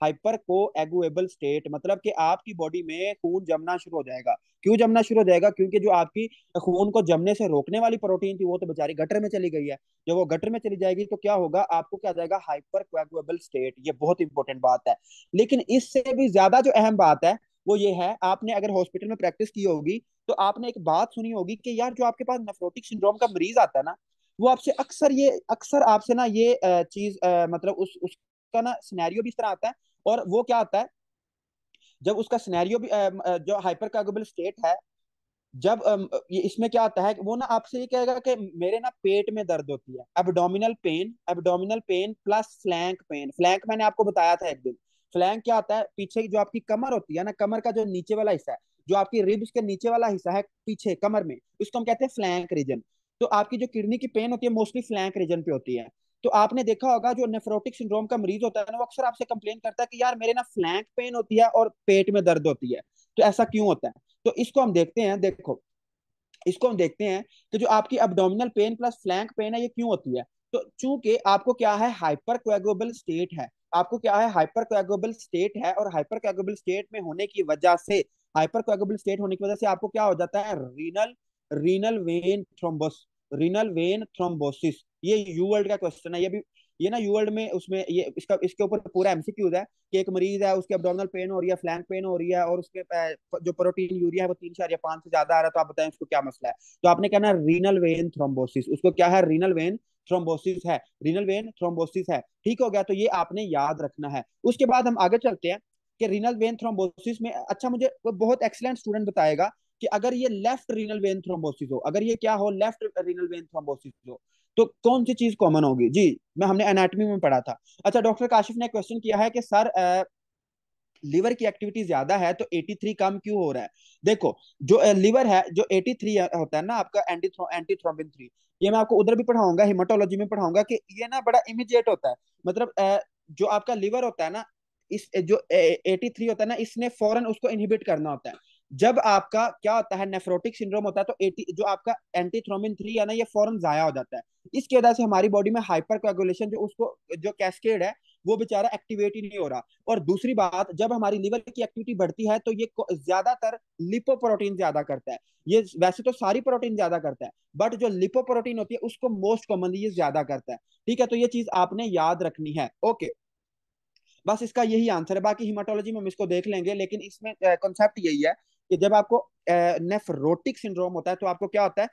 हाइपर कोएगुएबल स्टेट मतलब कि आपकी बॉडी में खून जमना शुरू हो जाएगा। क्यों जमना शुरू हो जाएगा, क्योंकि जो आपकी खून को जमने से रोकने वाली प्रोटीन थी, वो तो बेचारी गटर में चली गई है। जब वो गटर में चली जाएगी तो क्या होगा, आपको क्या जाएगा, हाइपर कोएगुएबल स्टेट। ये बहुत इंपॉर्टेंट बात है। लेकिन इससे भी ज्यादा जो अहम बात है वो ये है, आपने अगर हॉस्पिटल में प्रैक्टिस की होगी तो आपने एक बात सुनी होगी कि यार जो आपके पास नेफ्रोटिक सिंड्रोम का मरीज आता है ना, वो आपसे अक्सर आपसे ना ये चीज मतलब उसका ना सिनेरियो भी इस तरह आता है। और वो क्या आता है, जब उसका सिनेरियो भी जो हाइपर कोएगुएबल स्टेट है, जब ये इसमें क्या आता है कि वो ना आपसे ये कहेगा कि मेरे ना पेट में दर्द होती है, abdominal pain plus flank pen. Flank मैंने आपको बताया था एक दिन, फ्लैंक क्या होता है, पीछे जो आपकी कमर होती है ना, कमर का जो नीचे वाला हिस्सा है, जो आपकी रिब्स के नीचे वाला हिस्सा है पीछे कमर में, उसको हम कहते हैं फ्लैंक रीजन। तो आपकी जो किडनी की पेन होती है मोस्टली फ्लैंक रीजन पे होती है। तो आपने देखा होगा जो नेफ्रोटिक सिंड्रोम का मरीज होता है ना, वो अक्सर आपसे कंप्लेन करता है कि यार मेरे ना फ्लैंक पेन होती है और पेट में दर्द होती है। तो ऐसा क्यों होता है? तो इसको हम देखते हैं, देखो इसको हम देखते हैं कि जो आपकी abdominal pain plus flank pain है ये क्यों होती है। तो चूंकि आपको क्या है, हाइपर कोएगुलेबल स्टेट है, आपको क्या है, हाइपर कोएगुलेबल स्टेट है, और हाइपर कोएगुलेबल स्टेट में होने की वजह से, हाइपर कोएगुलेबल स्टेट होने की वजह से आपको क्या हो जाता है, renal renal vein thrombus renal vein thrombosis. ये यू वर्ल्ड का क्वेश्चन है, ये भी, ये ना यू वर्ल्ड में उसमें ये इसका इसके ऊपर पूरा एमसीक्यूज है कि एक मरीज है, उसके अब्डोमिनल पेन हो रही है, फ्लैंक पेन हो रही है, और उसके जो प्रोटीन यूरिया है वो 3.5 से ज्यादा आ रहा है, तो आप बताएं उसको क्या मसला है। तो आपने कहना रीनल वेन थ्रोम्बोसिस, उसको क्या है, रीनल वेन थ्रोम्बोसिस है, रीनल वेन थ्रोम्बोसिस है। ठीक हो गया, तो ये आपने याद रखना है। उसके बाद हम आगे चलते हैं कि रीनल वेन थ्रोम्बोसिस में, अच्छा मुझे बहुत एक्सीलेंट स्टूडेंट बताएगा कि अगर ये लेफ्ट रीनल वेन थ्रोम्बोसिस हो, अगर ये क्या हो, लेफ्ट रीनल वेन थ्रोम्बोसिस हो, तो कौन सी चीज कॉमन होगी जी। मैं हमने एनाटॉमी में पढ़ा था। अच्छा, डॉक्टर काशिफ ने क्वेश्चन किया है कि सर लिवर की एक्टिविटी ज्यादा है तो 83 कम क्यों हो रहा है। देखो, जो लिवर है, जो 83 होता है ना आपका एंटी थ्रोम्बिन 3, ये मैं आपको उधर भी पढ़ाऊंगा, हिमाटोलॉजी में पढ़ाऊंगा कि ये ना बड़ा इमीडिएट होता है। मतलब जो आपका लिवर होता है ना, इस जो 83 होता है ना, इसने फौरन उसको इनहिबिट करना होता है। जब आपका क्या होता है, नेफ्रोटिक सिंड्रोम होता है, तो 80 जो आपका एंटी थ्रोम्बिन 3 है ना, ये फौरन जाया हो जाता है। इसकी वजह से हमारी बॉडी में हाइपर कोagulation, जो उसको जो कैस्केड है, वो बेचारा एक्टिवेट ही नहीं हो रहा। और दूसरी बात, जब हमारी लिवर की एक्टिविटी बढ़ती है तो ये ज्यादातर लिपोप्रोटीन ज्यादा करता है। ये वैसे तो सारी प्रोटीन ज्यादा करता है, बट जो लिपोप्रोटीन होती है उसको मोस्ट कॉमनली ये ज्यादा करता है। ठीक है, तो ये चीज आपने याद रखनी है। ओके, बस इसका यही आंसर है, बाकी हिमाटोलॉजी में हम इसको देख लेंगे, लेकिन इसमें कॉन्सेप्ट यही है कि जब आपको नेफ्रोटिक सिंड्रोम होता है तो आपको क्या होता है,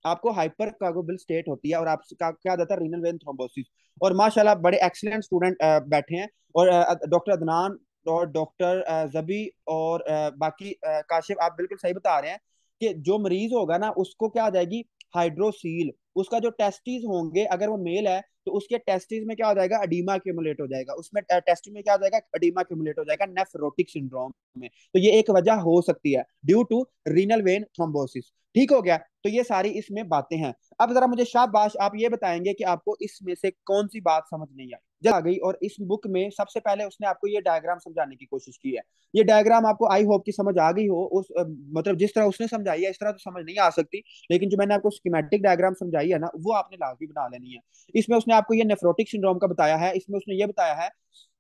आपको हाइपर कोagulable स्टेट होती है, और आपका क्या होता है, रीनल वेन थ्रोम्बोसिस। और माशाल्लाह बड़े एक्सीलेंट स्टूडेंट बैठे हैं, और डॉक्टर अदनान और डॉक्टर जबी और बाकी काशिफ, आप बिल्कुल सही बता रहे हैं कि जो मरीज होगा ना उसको क्या आ जाएगी, हाइड्रोसील। उसका जो टेस्टिस होंगे, अगर वो मेल है तो उसके टेस्टिस में क्या हो जाएगा, अडीमा एक्यूमुलेट हो जाएगा, उसमें टेस्टिस में क्या हो जाएगा, अडीमा एक्यूमुलेट हो जाएगा नेफ्रोटिक सिंड्रोम में। तो ये एक वजह हो सकती है due to renal vein thrombosis. ठीक हो गया, तो ये सारी इसमें बातें हैं। अब जरा मुझे शाबाश आप ये बताएंगे कि आपको इसमें से कौन सी बात समझ नहीं आई, जब आ गई। और इस बुक में सबसे पहले उसने आपको ये डायग्राम समझाने की कोशिश की है। ये डायग्राम आपको आई होप की समझ आ गई हो, उस मतलब जिस तरह उसने समझाई है इस तरह तो समझ नहीं आ सकती, लेकिन जो मैंने आपको स्कीमेटिक डायग्राम समझाई है ना, वो आपने लाजमी बना लेनी है। इसमें उसने आपको ये नेफ्रोटिक सिंड्रोम का बताया है, इसमें उसने ये बताया है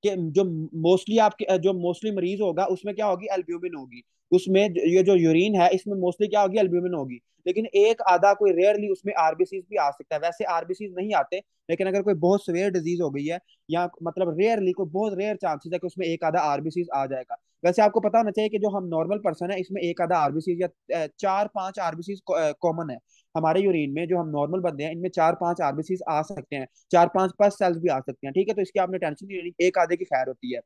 कि जो मोस्टली आपके जो मोस्टली मरीज होगा उसमें क्या होगी, एल्ब्यूमिन होगी। उसमें ये जो यूरिन है इसमें मोस्टली क्या होगी, एल्ब्यूमिन होगी। लेकिन एक आधा कोई रेयरली उसमें आरबीसीज भी आ सकता है, वैसे आरबीसीज नहीं आते, लेकिन अगर कोई बहुत सीवियर डिजीज हो गई है, या मतलब रेयरली कोई बहुत रेयर चांसेस है कि उसमें एक आधा आरबीसीज आ जाएगा। वैसे आपको पता होना चाहिए कि जो हम नॉर्मल पर्सन है इसमें एक आधा आरबीसीज या 4-5 आरबीसीज कॉमन है। हमारे यूरिन में जो हम नॉर्मल बंदे हैं इनमें 4-5 आरबीसीज आ सकते हैं, 4-5 पस सेल्स भी आ सकते हैं। ठीक है, तो इसकी आपने टेंशन नहीं लेनी, एक आधे की खैर होती है।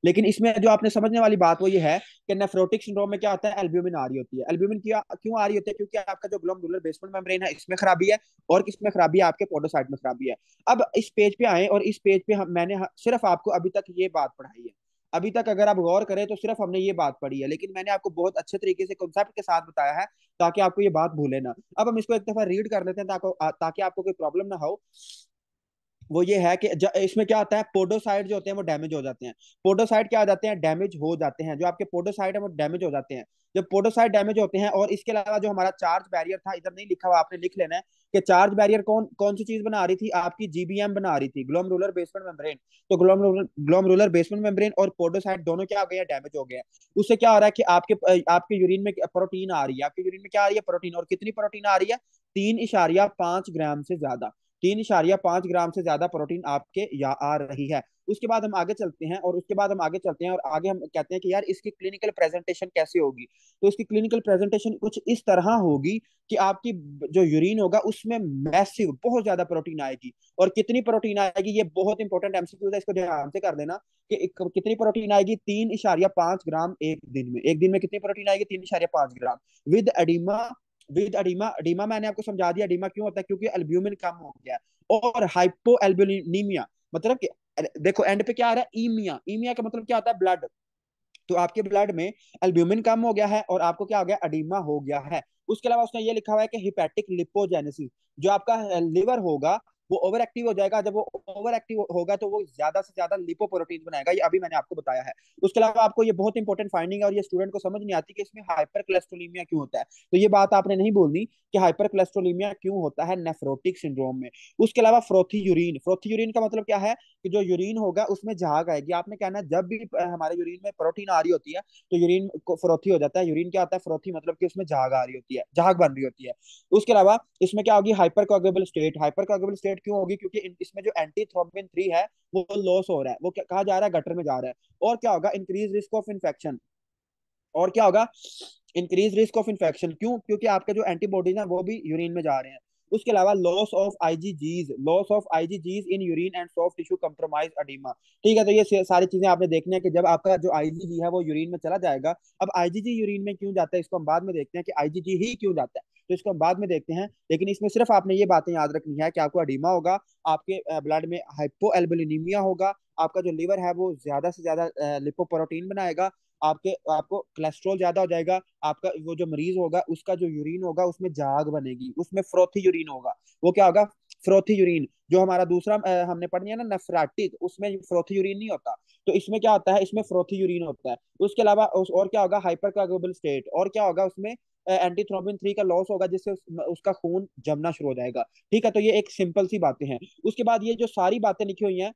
लेकिन इसमें जो आपने समझने वाली बात वो ये है कि नेफ्रोटिक सिंड्रोम में क्या होता है, एल्ब्यूमिन आ रही होती है। एल्ब्यूमिन क्यों आ रही होती है, क्योंकि आपका जो ग्लोमेरुलर बेसमेंट मेम्ब्रेन है इसमें खराबी है, और किसमें खराबी है, आपके पोडोसाइट में खराबी है। अब इस पेज पे आए, और इस पेज पे मैंने सिर्फ आपको अभी तक ये बात पढ़ाई है। अभी तक अगर आप गौर करें तो सिर्फ हमने ये बात पढ़ी है, लेकिन मैंने आपको बहुत अच्छे तरीके से कॉन्सेप्ट के साथ बताया है ताकि आपको ये बात भूले ना। अब हम इसको एक दफा रीड कर लेते हैं ताकि आपको कोई प्रॉब्लम ना हो। वो ये है कि इसमें क्या होता है, पोडोसाइट जो होते हैं वो डैमेज हो जाते हैं। पोडोसाइट क्या हो जाते हैं, डैमेज हो जाते हैं, जो आपके पोडोसाइट है वो डैमेज हो जाते हैं। जब पोडोसाइट डैमेज होते हैं, और इसके अलावा जो हमारा चार्ज बैरियर था, इधर नहीं लिखा हुआ, आपने लिख लेना है कि चार्ज बैरियर कौन कौन सी चीज बना रही थी, आपकी जीबीएम बना रही थी, ग्लोमेरुलर बेसमेंट मेम्ब्रेन। तो ग्लोमेरुलर बेसमेंट मेम्ब्रेन और पोडोसाइट दोनों क्या हो गए हैं, डैमेज हो गए हैं। उससे क्या हो रहा है कि आपके यूरिन में प्रोटीन आ रही है, आपके यूरिन में क्या आ रही है, प्रोटीन। और कितनी प्रोटीन आ रही है, 3.5 ग्राम से ज्यादा। 3.5 ग्राम से ज्यादा प्रोटीन आपके या आ रही है। उसके बाद हम आगे चलते हैं, और उसके बाद हम आगे चलते हैं और आगे हम कहते हैं कि यार इसकी क्लिनिकल प्रेजेंटेशन कैसे होगी। तो इसकी क्लिनिकल प्रेजेंटेशन कुछ इस तरह होगी कि आपकी जो यूरिन होगा उसमें मैसिव बहुत ज्यादा प्रोटीन आएगी। और कितनी प्रोटीन आएगी, ये बहुत इंपॉर्टेंट एमसीक्यू है, इसको ध्यान से कर देना कि कितनी प्रोटीन आएगी, 3.5 ग्राम एक दिन में। एक दिन में कितनी प्रोटीन आएगी, 3.5 gram, with oedema. With oedema, oedema मैंने आपको समझा दिया, अडीमा क्यों होता है, क्योंकि एल्ब्यूमिन कम हो गया। और हाइपो एल्ब्यूमिनीमिया, मतलब कि देखो एंड पे क्या आ रहा है, ईमिया, ईमिया का मतलब क्या होता है, ब्लड। तो आपके ब्लड में एल्ब्यूमिन कम हो गया है और आपको क्या हो गया, अडीमा हो गया है। उसके अलावा उसने ये लिखा हुआ है कि हिपैटिक लिपोजेनेसिस, जो आपका लिवर होगा वो ओवर एक्टिव हो जाएगा। जब वो ओवर एक्टिव होगा तो वो ज्यादा से ज्यादा लिपोप्रोटीन बनाएगा, ये अभी मैंने आपको बताया है। उसके अलावा आपको ये बहुत इंपॉर्टेंट फाइंडिंग है और ये स्टूडेंट को समझ नहीं आती कि इसमें हाइपर कोलेस्ट्रोलीमिया क्यों होता है। तो ये बात आपने नहीं बोलनी कि हाइपर कोलेस्ट्रोलीमिया क्यों होता है नेफ्रोटिक सिंड्रोम में। उसके अलावा फ्रोथी यूरिन, फ्रोथी यूरिन का मतलब क्या है कि जो यूरिन होगा उसमें झाग आएगी। आपने कहना जब भी हमारे यूरिन में प्रोटीन आ रही होती है तो यूरिन को फ्रोथी हो जाता है। यूरिन क्या होता है, फ्रोथी मतलब कि उसमें झाग आ रही होती है, झाग बन रही होती है। उसके अलावा इसमें क्या होगी, hyper coagulable state. Hyper coagulable state क्यों होगी, क्योंकि इसमें जो एंटी थ्रोम्बिन 3 है वो लॉस हो रहा है, वो कहा जा रहा है गटर में जा रहा है। और क्या होगा, इंक्रीज रिस्क ऑफ इन्फेक्शन। और क्या होगा, इंक्रीज रिस्क ऑफ इन्फेक्शन। क्यों, क्योंकि आपके जो एंटीबॉडीज हैं वो भी यूरिन में जा रहे हैं। उसके अलावा loss of IgGs, loss of IgGs in urine and soft tissue compromise oedema. ठीक है, तो ये सारी चीजें आपने देखनी है कि जब आपका जो आईजीजी है वो यूरिन में चला जाएगा। अब आईजीजी यूरिन में क्यों जाता है इसको हम बाद में देखते हैं कि आईजीजी ही क्यों जाता है, तो इसको हम बाद में देखते हैं। लेकिन इसमें सिर्फ आपने ये बातें याद रखनी है कि आपको अडीमा होगा, आपके ब्लड में हाइपोएल्बुलिनीमिया होगा, आपका जो लिवर है वो ज्यादा से ज्यादा लिपोप्रोटीन बनाएगा, आपके आपको कोलेस्ट्रॉल ज्यादा हो जाएगा, आपका वो जो मरीज होगा उसका जो यूरिन होगा उसमें झाग बनेगी, उसमें फ्रोथी यूरिन होगा। वो क्या होगा, फ्रोथी यूरिन। जो हमारा दूसरा हमने पढ़नी है ना नेफ्रेटिक, उसमें फ्रोथी यूरिन नहीं होता। तो इसमें क्या होता है, इसमें फ्रोथी यूरिन होता है। उसके अलावा और क्या होगा, हाइपर कोएगुलेबल स्टेट। और क्या होगा, उसमें एंटी थ्रोम्बिन 3 का लॉस होगा जिससे उसका खून जमना शुरू हो जाएगा। ठीक है, तो ये एक सिंपल सी बातें हैं। उसके बाद ये जो सारी बातें लिखी हुई हैं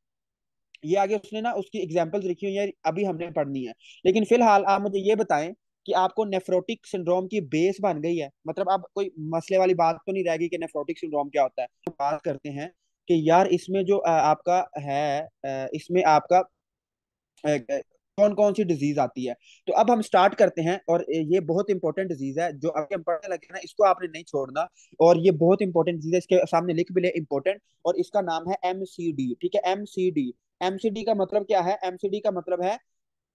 ये आगे उसने ना उसकी एग्जाम्पल्स लिखी हुई है, अभी हमने पढ़नी है। लेकिन फिलहाल आप मुझे ये बताएं कि आपको नेफ्रोटिक सिंड्रोम की बेस बन गई है, मतलब अब कोई मसले वाली बात तो नहीं रहेगी कि नेफ्रोटिक सिंड्रोम क्या होता है। बात करते हैं कि यार इसमें जो आपका है इसमें आपका कौन कौन सी डिजीज आती है। तो अब हम स्टार्ट करते हैं, और ये बहुत इंपॉर्टेंट डिजीज है जो अभी हम पढ़ने लगे ना, इसको आपने नहीं छोड़ना। और ये बहुत इंपॉर्टेंट डिजीज है, इसके सामने लिख भी ले इंपॉर्टेंट। और इसका नाम है एमसीडी। ठीक है, एमसीडी। एमसीडी का मतलब क्या है, एमसीडी का मतलब है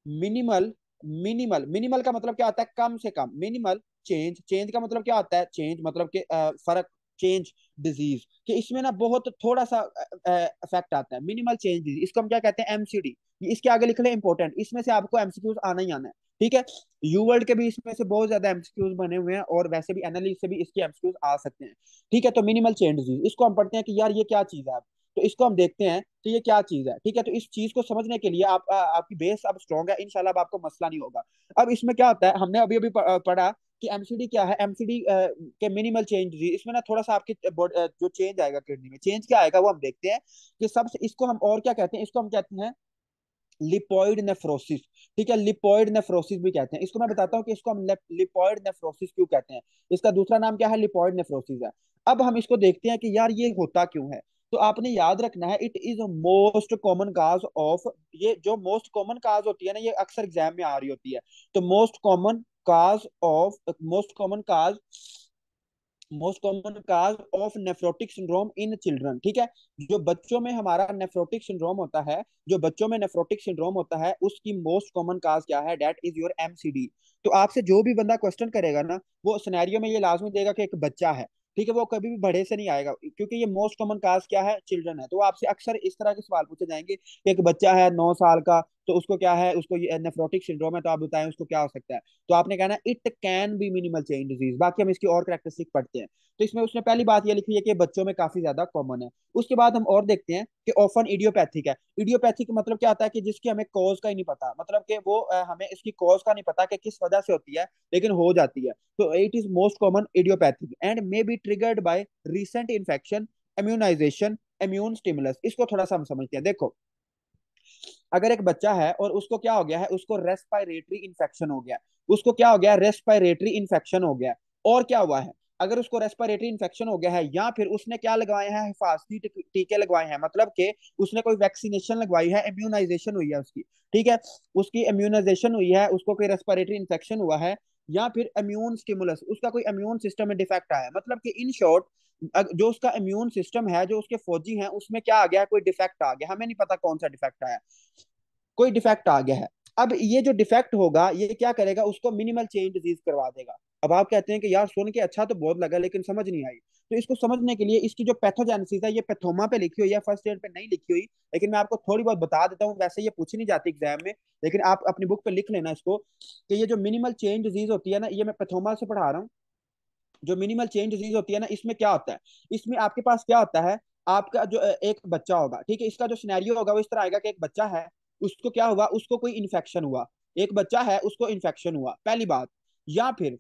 मिनिमल, मिनिमल का मतलब क्या होता है, कम से कम। मिनिमल चेंज, चेंज का मतलब क्या होता है, चेंज मतलब कि फर्क, चेंज डिजीज, कि इसमें ना बहुत थोड़ा सा इफेक्ट आता है, मिनिमल चेंज डिजीज, इसको हम क्या कहते हैं, एमसीडी। इसके आगे लिख ले इंपॉर्टेंट, इसमें से आपको एमसीक्यूज आना ही आना है। ठीक है, यू वर्ल्ड के भी इसमें से बहुत ज्यादा एमसीक्यूज बने हुए हैं और वैसे भी एनालिस्ट से भी इसके एमसीक्यूज आ सकते हैं। ठीक है, तो मिनिमल चेंज डिजीज, इसको हम पढ़ते हैं कि यार ये क्या चीज है। तो इसको हम देखते हैं कि ये क्या चीज है। ठीक है, तो इस चीज को समझने के लिए आपकी बेस अब स्ट्रॉन्ग है, इंशाल्लाह अब आपको मसला नहीं होगा। अब इसमें क्या होता है, हमने अभी अभी पढ़ा कि एमसीडी क्या है। एमसीडी के मिनिमल चेंज, इसमें ना थोड़ा सा आपकी जो चेंज आएगा किडनी में, चेंज क्या आएगा वो हम देखते हैं कि सबसे इसको हम और क्या कहते हैं, इसको हम कहते हैं लिपोइड नेफ्रोसिस। ठीक है, लिपोइड नेफ्रोसिस भी कहते हैं इसको। मैं बताता हूँ कि इसको हम लिपोइड नेफ्रोसिस क्यों कहते हैं। इसका दूसरा नाम क्या है, लिपोइड नेफ्रोसिस है। अब हम इसको देखते हैं कि यार ये होता क्यों है। तो आपने याद रखना है, it is most common cause of, ये जो मोस्ट कॉमन काज होती है ना, ये अक्सर एग्जाम में आ रही होती है। तो most common cause of nephrotic syndrome in children. ठीक है, जो बच्चों में हमारा नेफ्रोटिक सिंड्रोम होता है, जो बच्चों में नेफ्रोटिक सिंड्रोम होता है उसकी मोस्ट कॉमन काज क्या है, डेट इज योर एमसीडी। तो आपसे जो भी बंदा क्वेश्चन करेगा ना, वो सिनेरियो में ये लाजमी देगा कि एक बच्चा है। ठीक है, वो कभी भी बड़े से नहीं आएगा, क्योंकि ये मोस्ट कॉमन काज क्या है, चिल्ड्रन है। तो आपसे अक्सर इस तरह के सवाल पूछे जाएंगे कि एक बच्चा है 9 साल का, तो उसको क्या है, उसको ये नेफ्रोटिक सिंड्रोम है, तो आप बताएं उसको क्या हो सकता है। तो आपने कहना it can be minimal change disease. बाकी हम इसकी और करेक्टरिस्टिक पढ़ते हैं। तो इसमें उसने पहली बात ये लिखी है कि बच्चों में काफी ज्यादा कॉमन है। उसके बाद हम और देखते हैं कि ऑफन इडियोपैथिक है। इडियोपैथिक मतलब क्या होता है कि जिसकी हमें कॉज का ही नहीं पता, मतलब कि वो हमें इसकी कॉज का नहीं पता कि किस वजह से होती है, लेकिन हो जाती है। तो it is most common idiopathic and may be triggered by recent infection, immunisation, immune stimulus. इसको थोड़ा सा हम समझते हैं। देखो, अगर एक बच्चा है और उसको क्या हो गया है, उसको रेस्पिरेटरी इन्फेक्शन हो गया, उसको क्या हो गया, रेस्पिरेटरी इन्फेक्शन हो गया। और क्या हुआ है, अगर उसको रेस्पिरेटरी इन्फेक्शन हो गया है या फिर उसने क्या लगवाए हैं, हिफाजती टीके लगवाए हैं, मतलब कि उसने कोई वैक्सीनेशन लगवाई है, इम्यूनाइजेशन हुई है उसकी। ठीक है, उसकी इम्यूनाइजेशन हुई है, उसको कोई रेस्पिरेटरी इन्फेक्शन हुआ है, या फिर इम्यून स्टिमुलस, उसका कोई इम्यून सिस्टम में डिफेक्ट आया है, मतलब कि इन शॉर्ट जो उसका इम्यून सिस्टम है, जो उसके फौजी हैं, उसमें क्या आ गया, कोई डिफेक्ट आ गया, हमें नहीं पता कौन सा डिफेक्ट आया, कोई डिफेक्ट आ गया है। अब ये जो डिफेक्ट होगा ये क्या करेगा, उसको मिनिमल चेंज डिजीज करवा देगा। अब आप कहते हैं कि यार सुन के अच्छा तो बहुत लगा लेकिन समझ नहीं आई। तो इसको समझने के लिए इसकी जो पैथोजेनेसिस है ये पैथोमा पे लिखी हुई है, फर्स्ट एड पे नहीं लिखी हुई। लेकिन मैं आपको थोड़ी बहुत बता देता हूँ, वैसे ये पूछी नहीं जाती एग्जाम में, लेकिन आप अपनी बुक पे लिख लेना इसको कि ये जो मिनिमल चेंज डिजीज होती है ना, ये मैं पैथोमा से पढ़ा रहा हूँ। जो मिनिमल चेंज डिजीज होती है ना, इसमें क्या होता है, इसमें आपके पास क्या होता है, आपका जो एक बच्चा होगा, ठीक है, इसका जो सिनेरियो होगा वो इस तरह आएगा कि एक बच्चा है, उसको क्या हुआ, उसको कोई इन्फेक्शन हुआ। एक बच्चा है उसको इन्फेक्शन हुआ, पहली बात। या फिर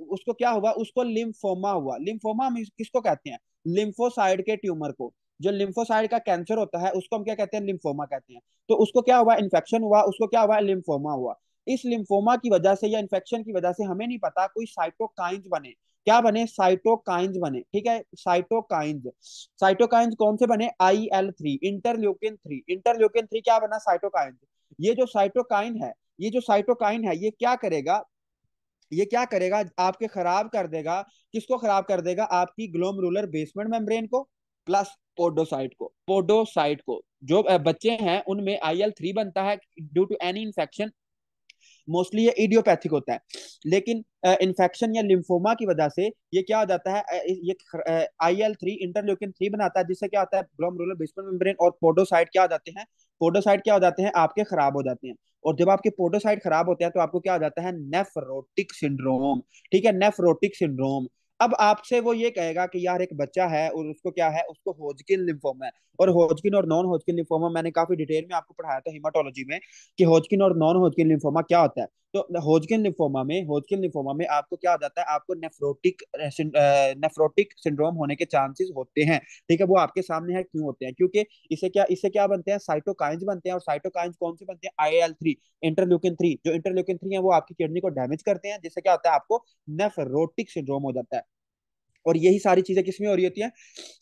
उसको क्या हुआ, उसको लिम्फोमा हुआ। लिम्फोमा हम किसको कहते हैं, लिम्फोसाइड के ट्यूमर को। जो लिम्फोसाइड का कैंसर होता है उसको हम क्या कहते हैं, लिम्फोमा कहते हैं। तो उसको क्या हुआ, इन्फेक्शन हुआ, उसको क्या हुआ, लिम्फोमा हुआ। इस लिम्फोमा की वजह से या इन्फेक्शन की वजह से हमें नहीं पता, कोई साइटोकाइंस बने। क्या बने, साइटोकाइंस बने, ठीक है, साइटोकाइंस। साइटोकाइंस कौन से बने, IL-3, इंटरल्यूकिन 3। इंटरल्यूकिन 3 क्या बना, साइटोकाइंस। ये जो साइटोकाइन है, ये जो साइटोकाइन है, ये क्या करेगा, ये क्या करेगा, आपके खराब कर देगा। किसको खराब कर देगा, आपकी ग्लोमेरुलर बेसमेंट मेम्ब्रेन को, प्लस पोडोसाइट को। जो बच्चे हैं उनमें IL-3 बनता है due to any infection. Mostly ये इडियोपैथिक होता है, लेकिन इन्फेक्शन या लिम्फोमा की वजह से ये क्या हो जाता है, ये IL-3 इंटरल्यूकिन 3 बनाता है, जिससे क्या होता है, ग्लोमेरुलर बेसमेंट मेम्ब्रेन और पोडोसाइट क्या हो जाते हैं, पोडोसाइट क्या हो जाते हैं, आपके खराब हो जाते हैं। और जब आपके पोडोसाइट खराब होते हैं तो आपको क्या हो जाता है, नेफ्रोटिक सिंड्रोम। ठीक है, नेफ्रोटिक सिंड्रोम। अब आपसे वो ये कहेगा कि यार एक बच्चा है और उसको क्या है, उसको होजकिन लिम्फोमा है। और होजकिन और नॉन होजकिन लिम्फोमा मैंने काफी डिटेल में आपको पढ़ाया था हिमाटोलॉजी में, कि होजकिन और नॉन होजकिन लिम्फोमा क्या होता है। तो होजकिन लिम्फोमा में आपको क्या हो जाता है, आपको नेफ्रोटिक सिंड्रोम होने के चांसेस होते हैं। ठीक है, वो आपके सामने है क्यों होते हैं, क्योंकि इससे क्या बनते हैं, साइटोकाइंस बनते हैं। और साइटोकाइंस कौन से बनते हैं, IL-3, इंटरल्यूकिन 3। जो इंटरल्यूकिन 3 है वो आपकी किडनी को डैमेज करते हैं, जिससे क्या होता है, आपको नेफ्रोटिक सिंड्रोम हो जाता है। और यही सारी चीजें किसमें हो रही होती हैं,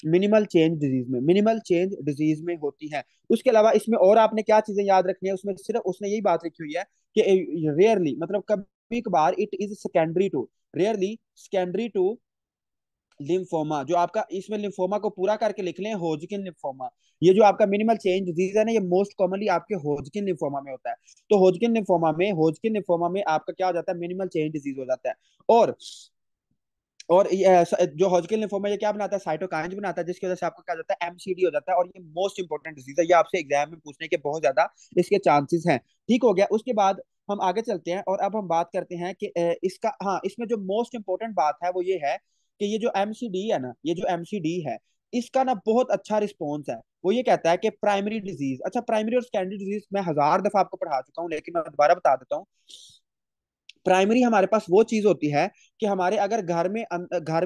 मिनिमल चेंज डिजीज में, मिनिमल चेंज डिजीज में होती हैं। उसके अलावा इसमें और आपने क्या चीजें याद रखनी है, उसमें सिर्फ उसने यही बात लिखी हुई है कि रेयरली, मतलब कभी कभार, it is secondary to, rarely secondary to lymphoma. जो आपका इसमें लिम्फोमा को पूरा करके लिख लें, होजकिन लिम्फोमा। ये जो आपका मिनिमल चेंज डिजीज है ना, ये मोस्ट कॉमनली आपके होजकिन लिम्फोमा में होता है। तो होजकिन लिम्फोमा में आपका क्या हो जाता है, मिनिमल चेंज डिजीज हो जाता है। और और जो हॉजकिन लिम्फोमा ये क्या बनाता है, साइटोकाइंस बनाता है, जिसकी वजह से आपको क्या हो जाता है, MCD हो जाता है। और ये मोस्ट इंपॉर्टेंट डिजीज है, ये आपसे एग्जाम में पूछने के बहुत ज्यादा इसके चांसेस हैं। ठीक हो गया, उसके बाद हम आगे चलते हैं और अब हम बात करते हैं कि इसका, हाँ, इसमें जो मोस्ट इंपॉर्टेंट बात है वो ये है कि ये जो MCD है ना, ये जो MCD है, इसका ना बहुत अच्छा रिस्पॉन्स है। वो ये कहता है कि प्राइमरी डिजीज, अच्छा प्राइमरी और सेकेंडरी डिजीज मैं 1000 दफा आपको पढ़ा चुका हूँ, लेकिन मैं दोबारा बता देता हूँ। प्राइमरी हमारे पास वो चीज होती है कि हमारे अगर घर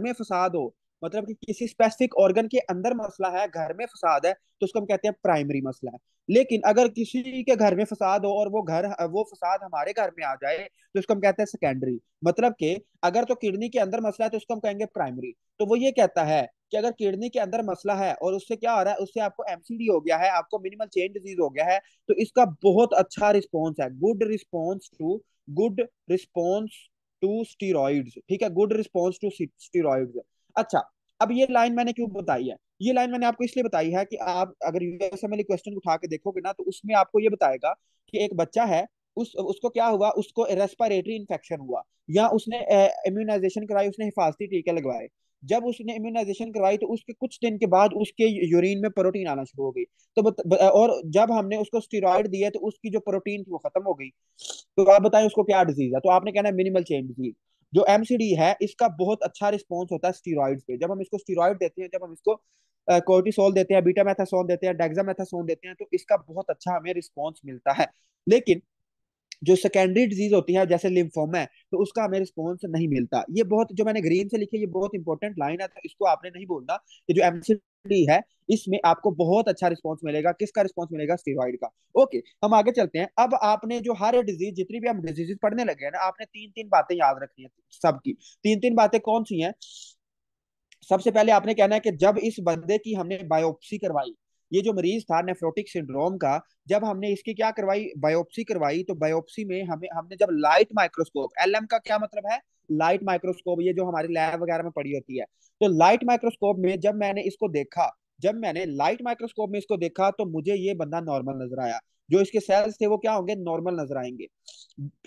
में फसाद हो, मतलब कि किसी स्पेसिफिक ऑर्गन के अंदर मसला है, घर में फसाद है, तो उसको हम कहते हैं प्राइमरी मसला है। लेकिन अगर किसी के घर में फसाद हो और वो फसाद हमारे घर में आ जाए, तो उसको हम कहते हैं सेकेंडरी। मतलब कि अगर तो किडनी के अंदर मसला है तो उसको हम कहेंगे प्राइमरी। तो वो ये कहता है कि अगर किडनी के अंदर मसला है और उससे क्या हो रहा है, उससे आपको MCD हो गया है, आपको मिनिमल चेंज डिजीज हो गया है, तो इसका बहुत अच्छा रिस्पॉन्स है, गुड रिस्पॉन्स टू स्टीरॉइड्स। ठीक है, गुड रिस्पॉन्स टू स्टीरॉइड्स। अच्छा, अब ये लाइन मैंने क्यों बताई है, ये लाइन मैंने आपको इसलिए बताई है कि आप अगर यूएसएमएल क्वेश्चन उठा के देखोगे ना, तो उसमें आपको ये बताएगा कि एक बच्चा है, उसको क्या हुआ, उसको रेस्पिरेटरी इन्फेक्शन हुआ, या उसने इम्यूनाइजेशन कराई, उसने हिफाजती टीके लगवाए। जब उसने इम्यूनाइजेशन करवाई तो उसके कुछ दिन के बाद उसके यूरिन में प्रोटीन आना शुरू हो गई। और जब हमने उसको स्टीरॉइड दिए तो उसकी जो प्रोटीन थी वो खत्म हो गई। तो आप बताएं उसको क्या डिजीज है, तो आपने कहना है मिनिमल चेंज डिजीज। जो MCD है इसका बहुत अच्छा रिस्पॉन्स होता है स्टीरॉइड्स पे। जब हम इसको स्टीरॉइड देते हैं, जब हम इसको कोर्टिसोल देते हैं, बीटामेथासोन देते हैं, डेक्सामेथासोन देते हैं, तो इसका बहुत अच्छा हमें रिस्पॉन्स मिलता है। लेकिन जो सेकेंडरी डिजीज होती है जैसे लिम्फोमा है, तो उसका हमें रिस्पॉन्स नहीं मिलता। ये बहुत, जो मैंने ग्रीन से लिखी है, ये बहुत इंपॉर्टेंट लाइन है, तो इसको आपने नहीं बोलना कि जो MCD है इसमें आपको बहुत अच्छा रिस्पॉन्स मिलेगा। किसका रिस्पॉन्स मिलेगा, स्टेरॉइड का। ओके, हम आगे चलते हैं। अब आपने जो हर डिजीज, जितनी भी हम डिजीज पढ़ने लगे हैं ना, आपने तीन तीन बातें याद रखनी है सबकी। तीन तीन बातें कौन सी हैं, सबसे पहले आपने कहना है कि जब इस बंदे की हमने बायोप्सी करवाई, ये जो मरीज था नेफ्रोटिक सिंड्रोम का, जब हमने इसकी क्या करवाई, बायोप्सी करवाई, तो बायोप्सी में हमने जब लाइट माइक्रोस्कोप, LM का क्या मतलब है, लाइट माइक्रोस्कोप, ये जो हमारी लैब वगैरह में पड़ी होती है, तो लाइट माइक्रोस्कोप में जब मैंने इसको देखा, जब मैंने लाइट माइक्रोस्कोप में इसको देखा तो मुझे ये बंदा नॉर्मल नजर आया, जो इसके सेल्स थे वो क्या होंगे, नॉर्मल नजर आएंगे।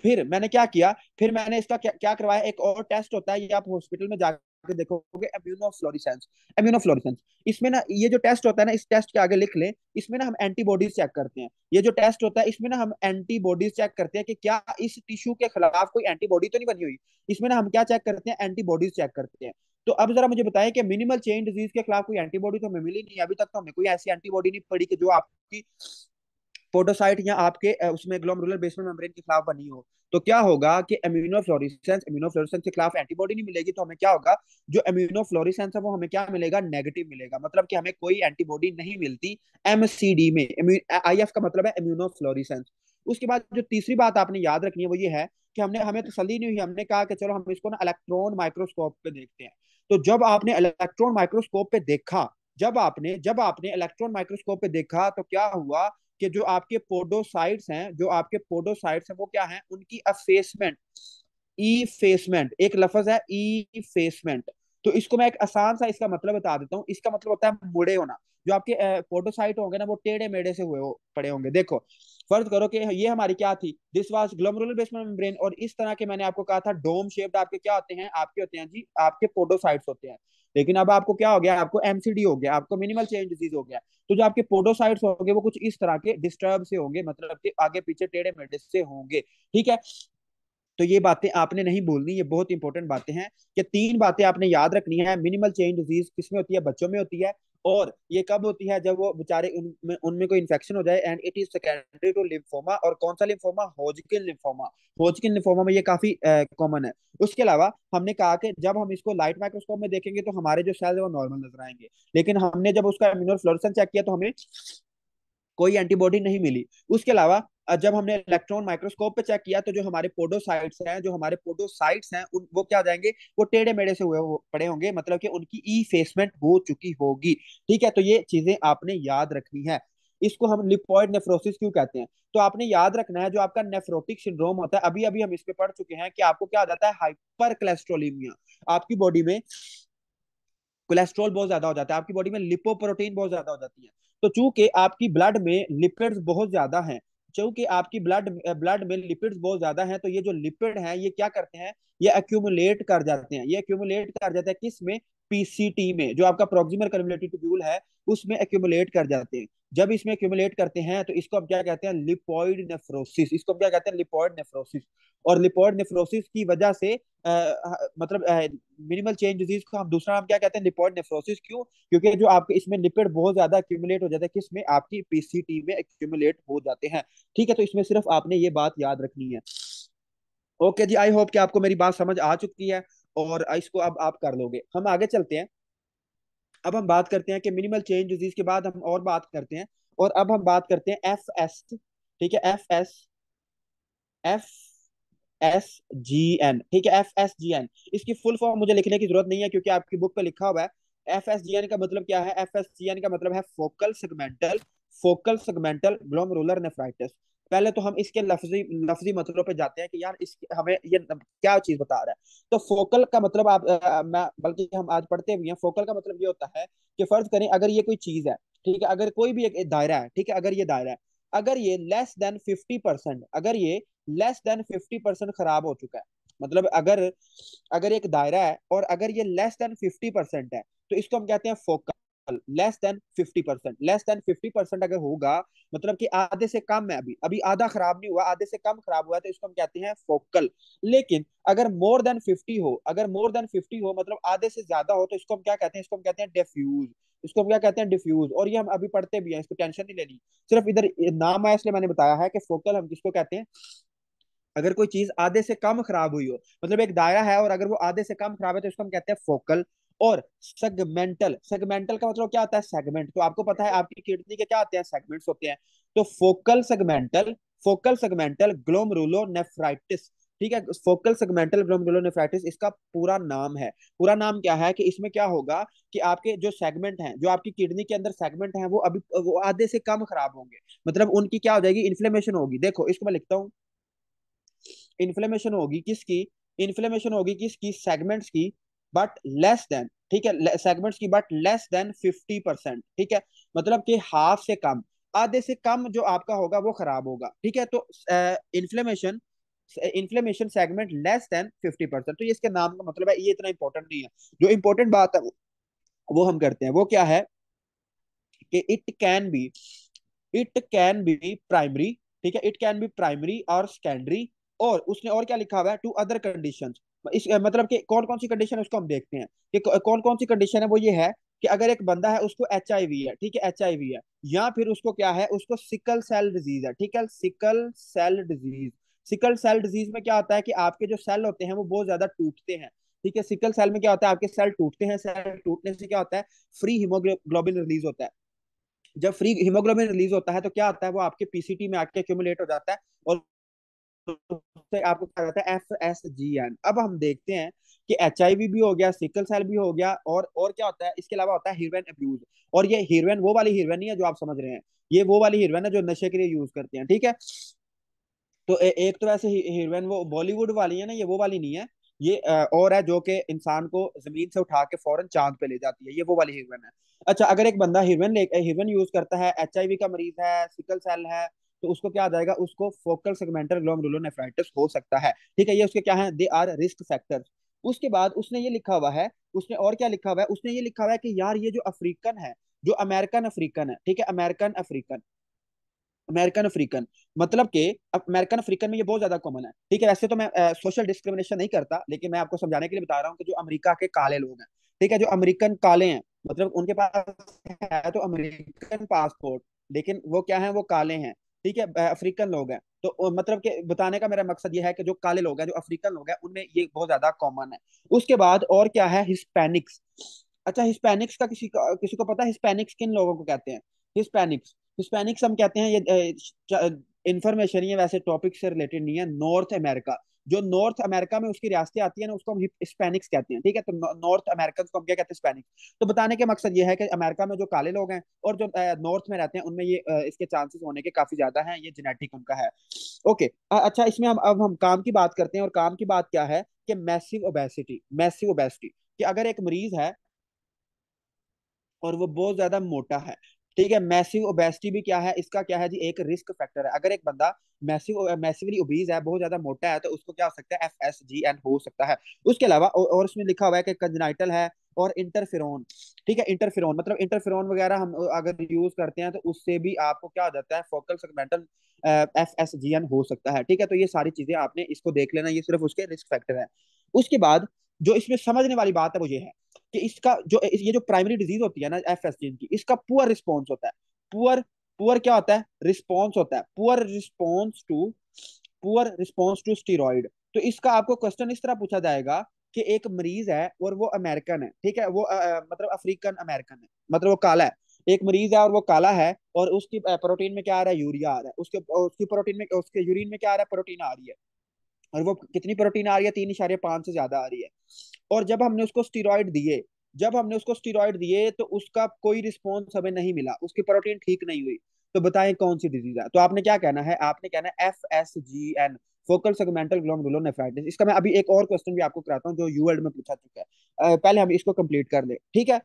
फिर मैंने क्या किया, फिर मैंने इसका क्या करवाया, एक और टेस्ट होता है, ये आप हॉस्पिटल में जाके देखोगे, इम्यूनोफ्लोरेसेंस। इम्यूनोफ्लोरेसेंस, इसमें ना ये जो टेस्ट होता है ना, इस टेस्ट के आगे लिख लें, इसमें ना हम एंटीबॉडीज चेक करते हैं। ये जो टेस्ट होता है इसमें ना हम एंटीबॉडीज चेक करते हैं कि क्या इस टिश्यू के खिलाफ कोई एंटीबॉडी तो नहीं बनी हुई। इसमें ना हम क्या चेक करते हैं, एंटीबॉडीज चेक करते हैं। तो अब जरा मुझे बताएं कि मिनिमल चेन डिजीज के खिलाफ कोई एंटीबॉडी तो हमें मिली नहीं, अभी तक तो हमें कोई ऐसी एंटीबॉडी नहीं पड़ी कि जो आपकी पोडोसाइट या आपके उसमें ग्लोमेरुलर बेसमेंट मेम्ब्रेन के खिलाफ बनी हो। तो क्या होगा कि इम्यूनोफ्लोरेसेंस के खिलाफ एंटीबॉडी नहीं मिलेगी, तो हमें क्या होगा, जो इम्यूनोफ्लोरेसेंस है वो हमें क्या मिलेगा, नेगेटिव मिलेगा, मतलब कि हमें कोई एंटीबॉडी नहीं मिलती एमसीडी में। आईएफ का मतलब है इम्यूनोफ्लोरेसेंस। उसके बाद जो तीसरी बात आपने याद रखनी है वो ये है कि हमने हमें तसल्ली नहीं हुई, हमने कहा कि चलो हम इसको ना इलेक्ट्रॉन माइक्रोस्कोप पे देखते हैं। तो जब आपने इलेक्ट्रॉन माइक्रोस्कोप पे देखा, जब आपने इलेक्ट्रॉन माइक्रोस्कोप पे देखा तो क्या हुआ कि जो आपके पोडोसाइट्स हैं वो क्या हैं, उनकी अफेसमेंट, ई फेसमेंट, एक लफ्ज है ई फेसमेंट। तो इसको मैं एक आसान सा इसका मतलब बता देता हूँ, इसका मतलब होता है मुड़े होना। जो आपके पोडोसाइट होंगे ना वो टेढ़े मेढ़े से हुए पड़े होंगे। देखो, फर्ज करो कि ये हमारी क्या थी, this was glomerular basement membrane, और इस तरह के मैंने आपको कहा था डोम शेप्ड आपके क्या होते हैं, आपके होते हैं जी, आपके पोडोसाइट्स होते हैं। लेकिन अब आपको क्या हो गया, आपको एमसीडी हो गया, आपको मिनिमल चेन डिजीज हो गया। तो जो आपके पोडोसाइट्स होंगे वो कुछ इस तरह के डिस्टर्ब से होंगे, मतलब कि आगे पीछे टेढ़े मेढ़े से होंगे। ठीक है, तो ये बातें आपने नहीं भूलनी, ये बहुत इंपॉर्टेंट बातें हैं कि तीन बातें आपने याद रखनी है। मिनिमल चेन डिजीज किसमें होती है, बच्चों में होती है। और ये कब होती है, जब वो बेचारे उनमें कोई इन्फेक्शन हो जाए, and it is secondary to lymphoma. और कौन सा lymphoma, Hodgkin lymphoma. Hodgkin lymphoma में ये काफी कॉमन है। उसके अलावा हमने कहा कि जब हम इसको लाइट माइक्रोस्कोप में देखेंगे तो हमारे जो सेल्स है वो नॉर्मल नजर आएंगे, लेकिन हमने जब उसका इम्यूनोफ्लोरेसेंस चेक किया तो हमें कोई एंटीबॉडी नहीं मिली। उसके अलावा जब हमने इलेक्ट्रॉन माइक्रोस्कोप पे चेक किया तो जो हमारे पोडोसाइट्स हैं वो क्या हो जाएंगे, वो टेढ़े मेढ़े से हुए पड़े होंगे, मतलब कि उनकी ई फेसमेंट हो चुकी होगी। ठीक है, तो ये चीजें आपने याद रखनी है। इसको हम लिपोइड नेफ्रोसिस क्यों कहते हैं, तो आपने याद रखना है, जो आपका नेफ्रोटिक सिंड्रोम होता है, अभी अभी हम इस पे पढ़ चुके हैं कि आपको क्या आ जाता है, हाइपर कोलेस्ट्रोलिमिया। आपकी बॉडी में कोलेस्ट्रॉल बहुत ज्यादा हो जाता है, आपकी बॉडी में लिपोप्रोटीन बहुत ज्यादा हो जाती है। तो चूंकि आपकी ब्लड में लिपिड्स बहुत ज्यादा हैं, चूंकि आपकी ब्लड ब्लड में लिपिड्स बहुत ज्यादा हैं, तो ये जो लिपिड हैं ये क्या करते हैं, ये एक्यूमुलेट कर जाते हैं। ये एक्यूमुलेट कर जाते हैं किस में, पीसीटी में, जो आपका प्रोक्सिमल कन्वोल्यूटिव ट्यूब्यूल है उसमें एक्यूमुलेट कर जाते हैं। जब इसमें एक्यूमुलेट करते हैं तो इसको हम क्या कहते हैं, लिपोइड नेफ्रोसिस। इसको हम क्या कहते हैं, लिपोइड नेफ्रोसिस। और लिपोइड नेफ्रोसिस की वजह से मतलब मिनिमल चेन डिजीज को हम दूसरा नाम क्या कहते हैं, लिपोइड नेफ्रोसिस। क्यों, क्योंकि जो आपके इसमें लिपिड बहुत ज्यादा एक्यूमुलेट हो जाता है, किसमें, आपकी पीसीटी में एक्यूमुलेट हो जाते हैं। ठीक है, तो इसमें सिर्फ आपने ये बात याद रखनी है। ओके जी, आई होप कि आपको मेरी बात समझ आ चुकी है और इसको अब आप कर लोगे। हम आगे चलते हैं। अब हम बात करते हैं कि मिनिमल चेंज डिजीज के बाद हम और बात करते हैं, और अब हम बात करते हैं एफ एस। ठीक है, एफ एस जी एन। ठीक है, एफ एस जी एन। इसकी फुल फॉर्म मुझे लिखने की जरूरत नहीं है क्योंकि आपकी बुक पे लिखा हुआ है। एफ एस जी एन का मतलब क्या है, एफ एस जी एन का मतलब है फोकल सेगमेंटल ग्लोमेरुलर नेफ्राइटिस। पहले तो हम इसके लफ्जी लफ्जी मतलब पे जाते हैं कि यार इस हमें ये क्या चीज बता रहा है। तो फोकल का मतलब मैं बल्कि हम आज पढ़ते भी हैं, फोकल का मतलब ये होता है कि फर्ज करें अगर ये कोई चीज है, ठीक है, अगर कोई भी एक दायरा है, ठीक है, अगर ये दायरा है, अगर ये लेस देन 50% खराब हो चुका है, मतलब अगर अगर एक दायरा है और अगर ये लेस देन 50% है, तो इसको हम कहते हैं फोकल। लेस देन 50% अगर होगा, मतलब कि आधे से कम है, अभी अभी आधा खराब नहीं हुआ, आधे से कम खराब हुआ है, तो इसको हम कहते हैं फोकल। लेकिन अगर मोर देन 50 हो, मतलब आधे से ज्यादा हो, तो इसको हम क्या कहते हैं, इसको हम कहते हैं डिफ्यूज। इसको हम क्या कहते हैं, डिफ्यूज। और ये हम अभी पढ़ते भी हैं, इसको टेंशन नहीं लेनी। सिर्फ इधर नाम है इसलिए मैंने बताया है कि फोकल हम किसको कहते हैं, अगर कोई चीज आधे से कम खराब हुई हो, मतलब एक दायरा है और अगर वो आधे से कम खराब है, तो इसको हम कहते हैं फोकल। और सेगमेंटल का मतलब क्या होता है, सेगमेंट। तो आपको पता है आपकी किडनी के क्या होते हैं, सेगमेंट्स होते हैं। तो फोकल सेगमेंटल ग्लोमेरुलोनेफ्राइटिस। ठीक है, फोकल सेगमेंटल ग्लोमेरुलोनेफ्राइटिस इसका पूरा नाम है। पूरा नाम क्या है कि इसमें क्या होगा कि आपके जो सेगमेंट हैं, जो आपकी किडनी के अंदर सेगमेंट हैं, वो आधे से कम खराब होंगे, मतलब उनकी क्या हो जाएगी, इन्फ्लेमेशन होगी। देखो इसको मैं लिखता हूँ, इन्फ्लेमेशन होगी किसकी, सेगमेंट्स की, बट लेस देन ठीक है, सेगमेंट्स की, बट लेस देन 50%, ठीक है, मतलब कि हाफ से कम, आधे से कम जो आपका होगा वो खराब होगा, ठीक है। तो inflammation inflammation segment less than 50%, तो ये इसके नाम का मतलब है, ये इतना इंपॉर्टेंट नहीं है। जो इंपॉर्टेंट बात है वो हम करते हैं, वो क्या है कि इट कैन बी प्राइमरी, ठीक है, इट कैन बी प्राइमरी और सेकेंडरी। और उसने और क्या लिखा हुआ है, टू अदर कंडीशन, इस मतलब कि कौन कौन सी कंडीशन है उसको हम देखते हैं कि कौन कौन सी कंडीशन है। वो ये है कि अगर एक बंदा है उसको HIV है, ठीक है, HIV है, या फिर उसको क्या है, उसको सिकल सेल डिजीज है, ठीक है, sickle cell disease. Sickle cell disease में क्या होता है कि आपके जो सेल होते हैं वो बहुत ज्यादा टूटते हैं, ठीक है। सिकल सेल में क्या होता है, आपके सेल टूटते हैं, सेल टूटने से क्या होता है, फ्री हीमोग्लोबिन रिलीज होता है। जब फ्री हीमोग्लोबिन रिलीज होता है तो क्या होता है, वो आपके PCT में आके एक्यूमुलेट हो जाता है, और उससे आपको क्या होता है, FSGN। अब हम देखते हैं कि HIV भी हो गया, सिकल सेल भी हो गया, और क्या होता है, इसके अलावा होता है हीरोइन अब्यूज। और ये हीरोइन वो वाली हीरोइन नहीं है जो आप समझ रहे हैं, ये वो वाली हीरोइन है जो नशे के लिए यूज करते हैं, ठीक है। तो एक तो वैसे हीरोइन वो बॉलीवुड वाली है ना, ये वो वाली नहीं है। ये और है जो कि इंसान को जमीन से उठा के फौरन चांद पे ले जाती है, ये वो वाली हीरोइन है। अच्छा, अगर एक बंदा हीरोइन यूज करता है, HIV का मरीज है, सिकल सेल है, तो उसको क्या आ जाएगा, उसको फोकल सेगमेंटल ग्लोमेरुलोनेफ्राइटिस हो सकता है, ठीक है। ये उसके क्या है, दे आर रिस्क फैक्टर्स। उसके बाद उसने ये लिखा हुआ है, उसने और क्या लिखा हुआ है, उसने ये लिखा हुआ है कि यार ये जो अफ्रीकन है, जो अमेरिकन अफ्रीकन है, ठीक है, अमेरिकन अफ्रीकन, अमेरिकन अफ्रीकन, मतलब कि अमेरिकन अफ्रीकन में ये बहुत ज्यादा कॉमन है, ठीक है। वैसे तो मैं सोशल डिस्क्रिमिनेशन नहीं करता, लेकिन मैं आपको समझाने के लिए बता रहा हूँ कि जो अमेरिका के काले लोग हैं, ठीक है, जो अमेरिकन काले हैं, मतलब उनके पास है तो अमेरिकन पासपोर्ट, लेकिन वो क्या है, वो काले हैं, ठीक है, अफ्रीकन लोग हैं। तो मतलब कि बताने का मेरा मकसद ये है कि जो काले लोग हैं, जो अफ्रीकन लोग हैं, उनमें ये बहुत ज्यादा कॉमन है। उसके बाद और क्या है, हिस्पैनिक्स। अच्छा, हिस्पैनिक्स का किसी को पता है हिस्पैनिक्स किन लोगों को कहते हैं? हिस्पैनिक्स, हिस्पैनिक्स हम कहते हैं, ये इंफॉर्मेशन ही है, वैसे टॉपिक से रिलेटेड नहीं है। नॉर्थ अमेरिका, जो नॉर्थ अमेरिका में उसकी रियासतें आती है ना, उसको हम हिस्पैनिक्स कहते हैं, ठीक है। तो नॉर्थ अमेरिकन को हम क्या कहते हैं, हिस्पैनिक्स। तो बताने का मकसद ये है कि अमेरिका में जो काले लोग हैं और जो नॉर्थ में रहते हैं, उनमें ये इसके चांसेस होने के काफी ज्यादा हैं, ये जेनेटिक उनका है। ओके, अच्छा, इसमें अब हम काम की बात करते हैं, और काम की बात क्या है कि मैसिव ओबेसिटी, मैसिव ओबेसिटी, कि अगर एक मरीज है और वो बहुत ज्यादा मोटा है, ठीक है, मैसिव ओबेसिटी भी क्या है, इसका क्या है जी, एक रिस्क फैक्टर है। अगर एक बंदा मैसिवली ओबीज है, बहुत ज्यादा मोटा है, तो उसको क्या हो सकता है, FSGN हो सकता है। उसके अलावा और उसमें लिखा हुआ है कि कंजनाइटल है, और इंटरफेरोन, ठीक है, इंटरफेरोन मतलब इंटरफेरोन वगैरह हम अगर यूज करते हैं तो उससे भी आपको क्या हो जाता है, फोकल सेगमेंटल FSGN हो सकता है, ठीक है। तो ये सारी चीजें आपने इसको देख लेना, ये सिर्फ उसके रिस्क फैक्टर है। उसके बाद जो इसमें समझने वाली बात है वो ये है कि इसका जो ये जो प्राइमरी डिजीज होती है ना, FSGN की, इसका पुअर रिस्पॉन्स होता है। पुअर पुअर क्या होता है, रिस्पॉन्स होता है, पुअर रिस्पॉन्स टू स्टीरॉइड। तो इसका आपको क्वेश्चन इस तरह पूछा जाएगा कि एक मरीज है और वो अमेरिकन है, ठीक है, वो मतलब अफ्रीकन अमेरिकन है, मतलब वो काला है। एक मरीज है और वो काला है, और उसकी प्रोटीन में क्या आ रहा है, यूरिया आ रहा है, उसके उसकी प्रोटीन में, उसके यूरिन में क्या आ रहा है, प्रोटीन आ रही है। और वो कितनी प्रोटीन आ रही है, 3.5 से ज्यादा आ रही है। और जब हमने उसको स्टीरॉइड दिए तो उसका कोई रिस्पॉन्स हमें नहीं मिला, उसकी प्रोटीन ठीक नहीं हुई। तो बताएं कौन सी डिजीज है? तो आपने क्या कहना है, आपने कहना है FSGN, फोकल सेगमेंटल ग्लोमेरुलोनेफ्राइटिस। इसका मैं अभी एक और क्वेश्चन भी आपको कराता हूँ जो यूएल्ड में पूछा चुका है, पहले हम इसको कंप्लीट कर ले, ठीक है।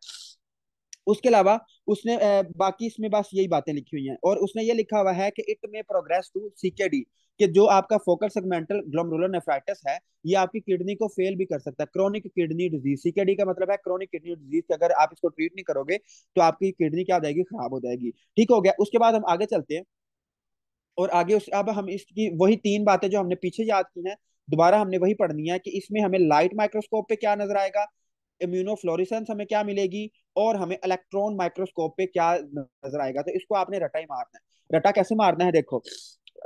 उसके अलावा उसने बाकी इसमें बस यही बातें लिखी हुई हैं, और उसने ये लिखा हुआ है कि इट में प्रोग्रेस टू CKD, कि जो आपका फोकल सेगमेंटल ग्लोमेरुलोनेफ्राइटिस है, ये आपकी किडनी को फेल भी कर सकता है, क्रोनिक किडनी डिजीज। CKD का मतलब है क्रोनिक किडनी डिजीज, कि अगर आप इसको ट्रीट नहीं करोगे तो आपकी किडनी क्या हो जाएगी, खराब हो जाएगी, ठीक हो गया। उसके बाद हम आगे चलते हैं, और आगे अब हम इसकी वही 3 बातें जो हमने पीछे याद की हैं, दोबारा हमने वही पढ़नी है कि इसमें हमें लाइट माइक्रोस्कोप पे क्या नजर आएगा, इम्यूनोफ्लोरेसेंस हमें क्या मिलेगी, और हमें इलेक्ट्रॉन माइक्रोस्कोप पे क्या नजर आएगा। तो इसको आपने रटा ही मारना है। रटा कैसे मारना है, देखो,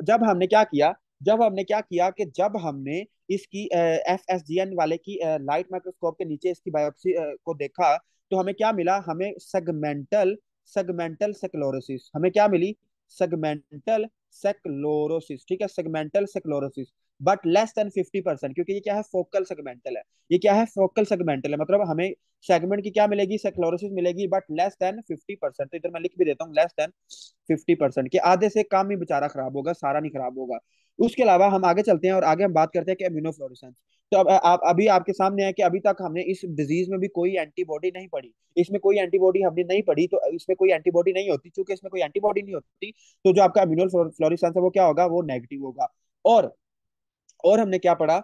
जब हमने क्या किया कि जब हमने इसकी FSGN वाले की लाइट माइक्रोस्कोप के नीचे इसकी बायोप्सी को देखा, तो हमें क्या मिला, हमें सेगमेंटल सेगमेंटल सेक्लोरोसिस, हमें क्या मिली, सेगमेंटल सेक्लोरोसिस, ठीक है, सेगमेंटल सेक्लोरोसिस, बट लेस देन 50%, क्योंकि ये क्या है, फोकल सेगमेंटल है। ये क्या है, फोकल सेगमेंटल है, मतलब हमें सेगमेंट की क्या मिलेगी, सेक्लोरोसिस मिलेगी, बट लेस देन 50%। तो इधर मैं लिख भी देता हूँ, लेस देन 50%, के आधे से कम ही बेचारा खराब होगा, सारा नहीं खराब होगा। उसके अलावा हम आगे चलते हैं और आगे हम बात करते हैं कि इम्यूनोफ्लोरेसेंस। तो अब आप अभी आपके सामने है कि अभी तक हमने इस डिजीज में भी कोई एंटीबॉडी नहीं पड़ी, इसमें कोई एंटीबॉडी हमने नहीं पड़ी, तो इसमें कोई एंटीबॉडी नहीं होती, चूंकि इसमें कोई एंटीबॉडी नहीं होती, तो जो आपका इम्यूनो फ्लोरेसेंस है वो क्या होगा, वो नेगेटिव होगा। और और हमने क्या पढ़ा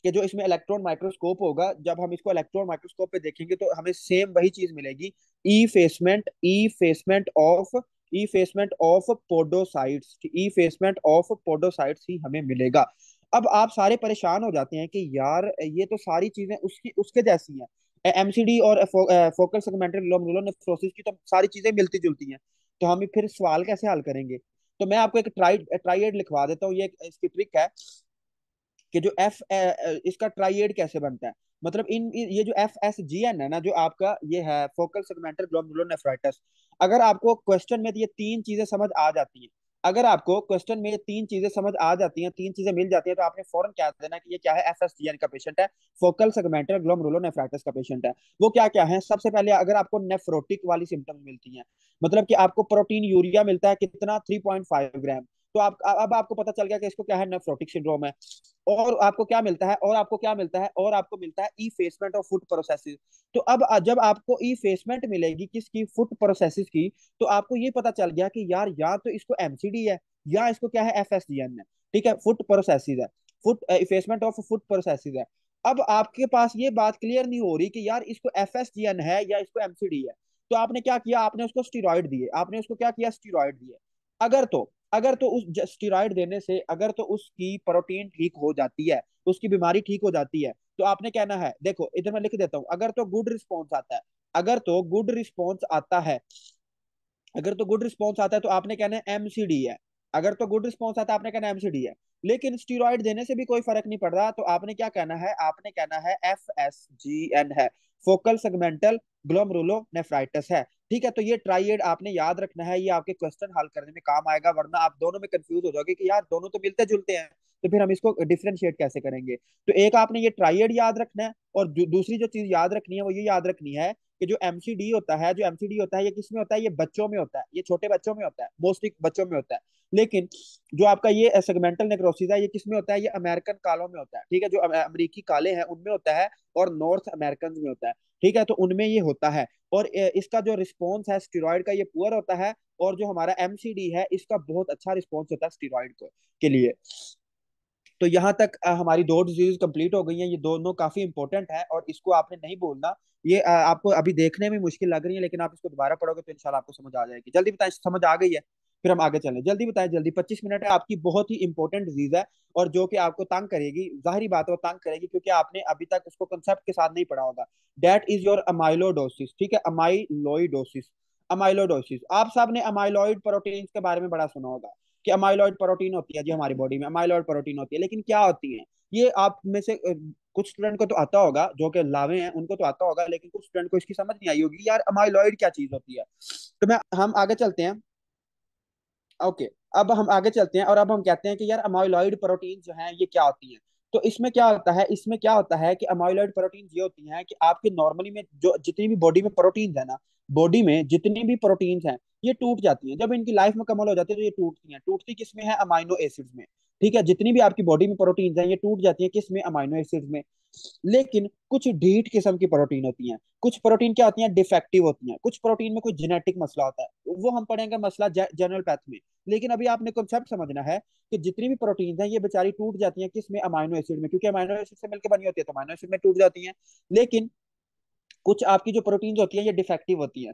कि जो इसमें इलेक्ट्रॉन माइक्रोस्कोप होगा, जब हम इसको इलेक्ट्रॉन माइक्रोस्कोप पे देखेंगे तो हमें सेम वही चीज मिलेगी, effacement of podocytes, effacement of podocytes ही हमें मिलेगा। अब आप सारे परेशान हो जाते हैं कि यार ये तो सारी चीजें उसकी उसके जैसी हैं, एमसीडी और फोकल सेगमेंटल ग्लोमेरुलोनेफ्रोसिस की तो सारी चीजें मिलती जुलती हैं, तो हम फिर सवाल कैसे हल करेंगे? तो मैं आपको एक ट्राइएड लिखवा देता हूँ, ये इसकी ट्रिक है कि जो इसका ट्राइएड कैसे बनता है। मतलब ये जो FSGN है ना, जो आपका ये है फोकल सेगमेंटल ग्लोमेरुलोनेफ्राइटिस, अगर आपको क्वेश्चन में ये तीन चीजें समझ आ जाती हैं, अगर आपको क्वेश्चन में ये तीन चीजें समझ आ जाती हैं, तीन चीजें मिल जाती हैं, तो आपने फौरन कह देना कि ये क्या है, FSGN का पेशेंट है, फोकल सेगमेंटल ग्लोमेरुलोनेफ्राइटिस का पेशेंट है। वो क्या क्या है? सबसे पहले अगर आपको नेफ्रोटिक वाली सिम्टम्स मिलती हैं, मतलब कि आपको प्रोटीन यूरिया मिलता है कितना, 3.5 ग्राम, तो आप अब आपको पता चल गया कि इसको क्या है, नेफ्रोटिक सिंड्रोम है। और आपको क्या मिलता है, और आपको मिलता है ईफेसमेंट ऑफ फूड प्रोसेसेस। तो अब जब आपको ईफेसमेंट मिलेगी किसकी, फूड प्रोसेसेस की, तो आपको ये पता चल गया कि यार या तो इसको एमसीडी है, या इसको क्या है, FSGN है। ठीक है, फूड प्रोसेसेस है, food effacement of food processes है। अब आपके पास ये बात क्लियर नहीं हो रही कि यार इसको FSGN है या इसको एमसीडी है, तो आपने क्या किया, आपने उसको स्टीरॉइड दिए, आपने उसको क्या किया, स्टीरॉइड दिए। अगर तो उस स्टीरॉइड देने से अगर तो उसकी प्रोटीन ठीक हो जाती है, उसकी बीमारी ठीक हो जाती है, तो आपने कहना है, देखो इधर मैं लिख देता हूं, अगर तो गुड रिस्पॉन्स आता है, अगर तो गुड रिस्पॉन्स आता है अगर तो गुड रिस्पॉन्स आता है तो आपने कहना है एमसीडी है। अगर तो गुड रिस्पॉन्स आता है आपने कहना है एमसीडी है। लेकिन स्टीरॉइड देने से भी कोई फर्क नहीं पड़ रहा, तो आपने क्या कहना है, आपने कहना है FSGN है, फोकल सेगमेंटल ग्लोमेरुलोनेफ्राइटिस है। ठीक है, तो ये ट्राइएड आपने याद रखना है, ये आपके क्वेश्चन हल करने में काम आएगा, वरना आप दोनों में कंफ्यूज हो जाओगे कि यार दोनों तो मिलते जुलते हैं, तो फिर हम इसको डिफरेंशिएट कैसे करेंगे। तो एक आपने ये ट्राइएड याद रखना है, और दूसरी जो चीज याद रखनी है वो ये याद रखनी है कि जो एमसीडी होता है ये किस में होता है, ये बच्चों में होता है, ये छोटे बच्चों में होता है, मोस्टली बच्चों में होता है। लेकिन जो आपका ये सेगमेंटल नेक्रोसिस है, ये किस में होता है, ये अमेरिकन कालों में होता है। ठीक है, जो अमेरिकी काले हैं उनमें होता है, और नॉर्थ अमेरिकन में होता है। ठीक है, तो उनमें ये होता है। और इसका जो रिस्पॉन्स है स्टीरॉयड का, ये पुअर होता है, और जो हमारा एमसीडी है इसका बहुत अच्छा रिस्पॉन्स होता है स्टीरॉयड को के लिए। तो यहाँ तक हमारी दो डिजीज कंप्लीट हो गई हैं, ये दोनों काफी इंपॉर्टेंट है, और इसको आपने नहीं बोलना। ये आपको अभी देखने में मुश्किल लग रही है, लेकिन आप इसको दोबारा पढ़ोगे तो इंशाल्लाह आपको समझ आ जाएगी। जल्दी बताएं, समझ आ गई है? फिर हम आगे चलें, जल्दी बताएं, जल्दी, 25 मिनट है आपकी, बहुत ही इंपॉर्टेंट डिजीज है, और जो कि आपको तंग करेगी, जाहिर बात है वो तंग करेगी, क्योंकि आपने अभी तक उसको कंसेप्ट के साथ नहीं पढ़ा होगा। That is your amyloidosis. ठीक है, अमाइलोइडोसिस। अमाइलोडोसिस, आप सब ने अमाइलॉइड प्रोटीन के बारे में बड़ा सुना होगा कि अमाइलॉइड प्रोटीन होती है जी, हमारी बॉडी में अमाइलॉइड प्रोटीन होती है, लेकिन क्या होती है ये? आप में से कुछ स्टूडेंट को तो आता होगा, जो कि लावे हैं उनको तो आता होगा, लेकिन कुछ स्टूडेंट को इसकी समझ नहीं आई होगी यार अमाइलॉइड क्या चीज होती है। तो हम आगे चलते हैं। ओके, अब हम आगे चलते हैं, और अब हम कहते हैं कि यार अमाइलॉइड प्रोटीन जो हैं ये क्या होती हैं। तो इसमें क्या होता है कि अमाइलॉइड प्रोटीन ये होती हैं कि आपके नॉर्मली में जो जितनी भी बॉडी में प्रोटीन है ना, बॉडी में जितनी भी प्रोटीन्स हैं ये टूट जाती हैं, जब इनकी लाइफ मुकम्मल हो जाती है तो ये टूटती हैं। टूटती किस में है? अमाइनो एसिड्स में। ठीक है, जितनी भी आपकी बॉडी में प्रोटीन्स हैं ये टूट जाती हैं किस में? अमाइनो एसिड्स में। लेकिन कुछ ढीठ किस्म की प्रोटीन होती हैं, कुछ प्रोटीन क्या होती हैं, डिफेक्टिव होती हैं, कुछ प्रोटीन में कोई जेनेटिक मसला होता है, वो हम पढ़ेंगे मसला जनरल पैथ में। लेकिन अभी आपने कॉन्सेप्ट समझना है कि जितनी भी प्रोटीन हैं ये बेचारी टूट जाती हैं किस में? अमाइनो एसिड में, क्योंकि अमाइनो एसिड से मिलकर बनी होती है, तो अमाइनो एसिड में टूट जाती हैं। लेकिन कुछ आपकी जो प्रोटीन होती हैं ये डिफेक्टिव होती हैं,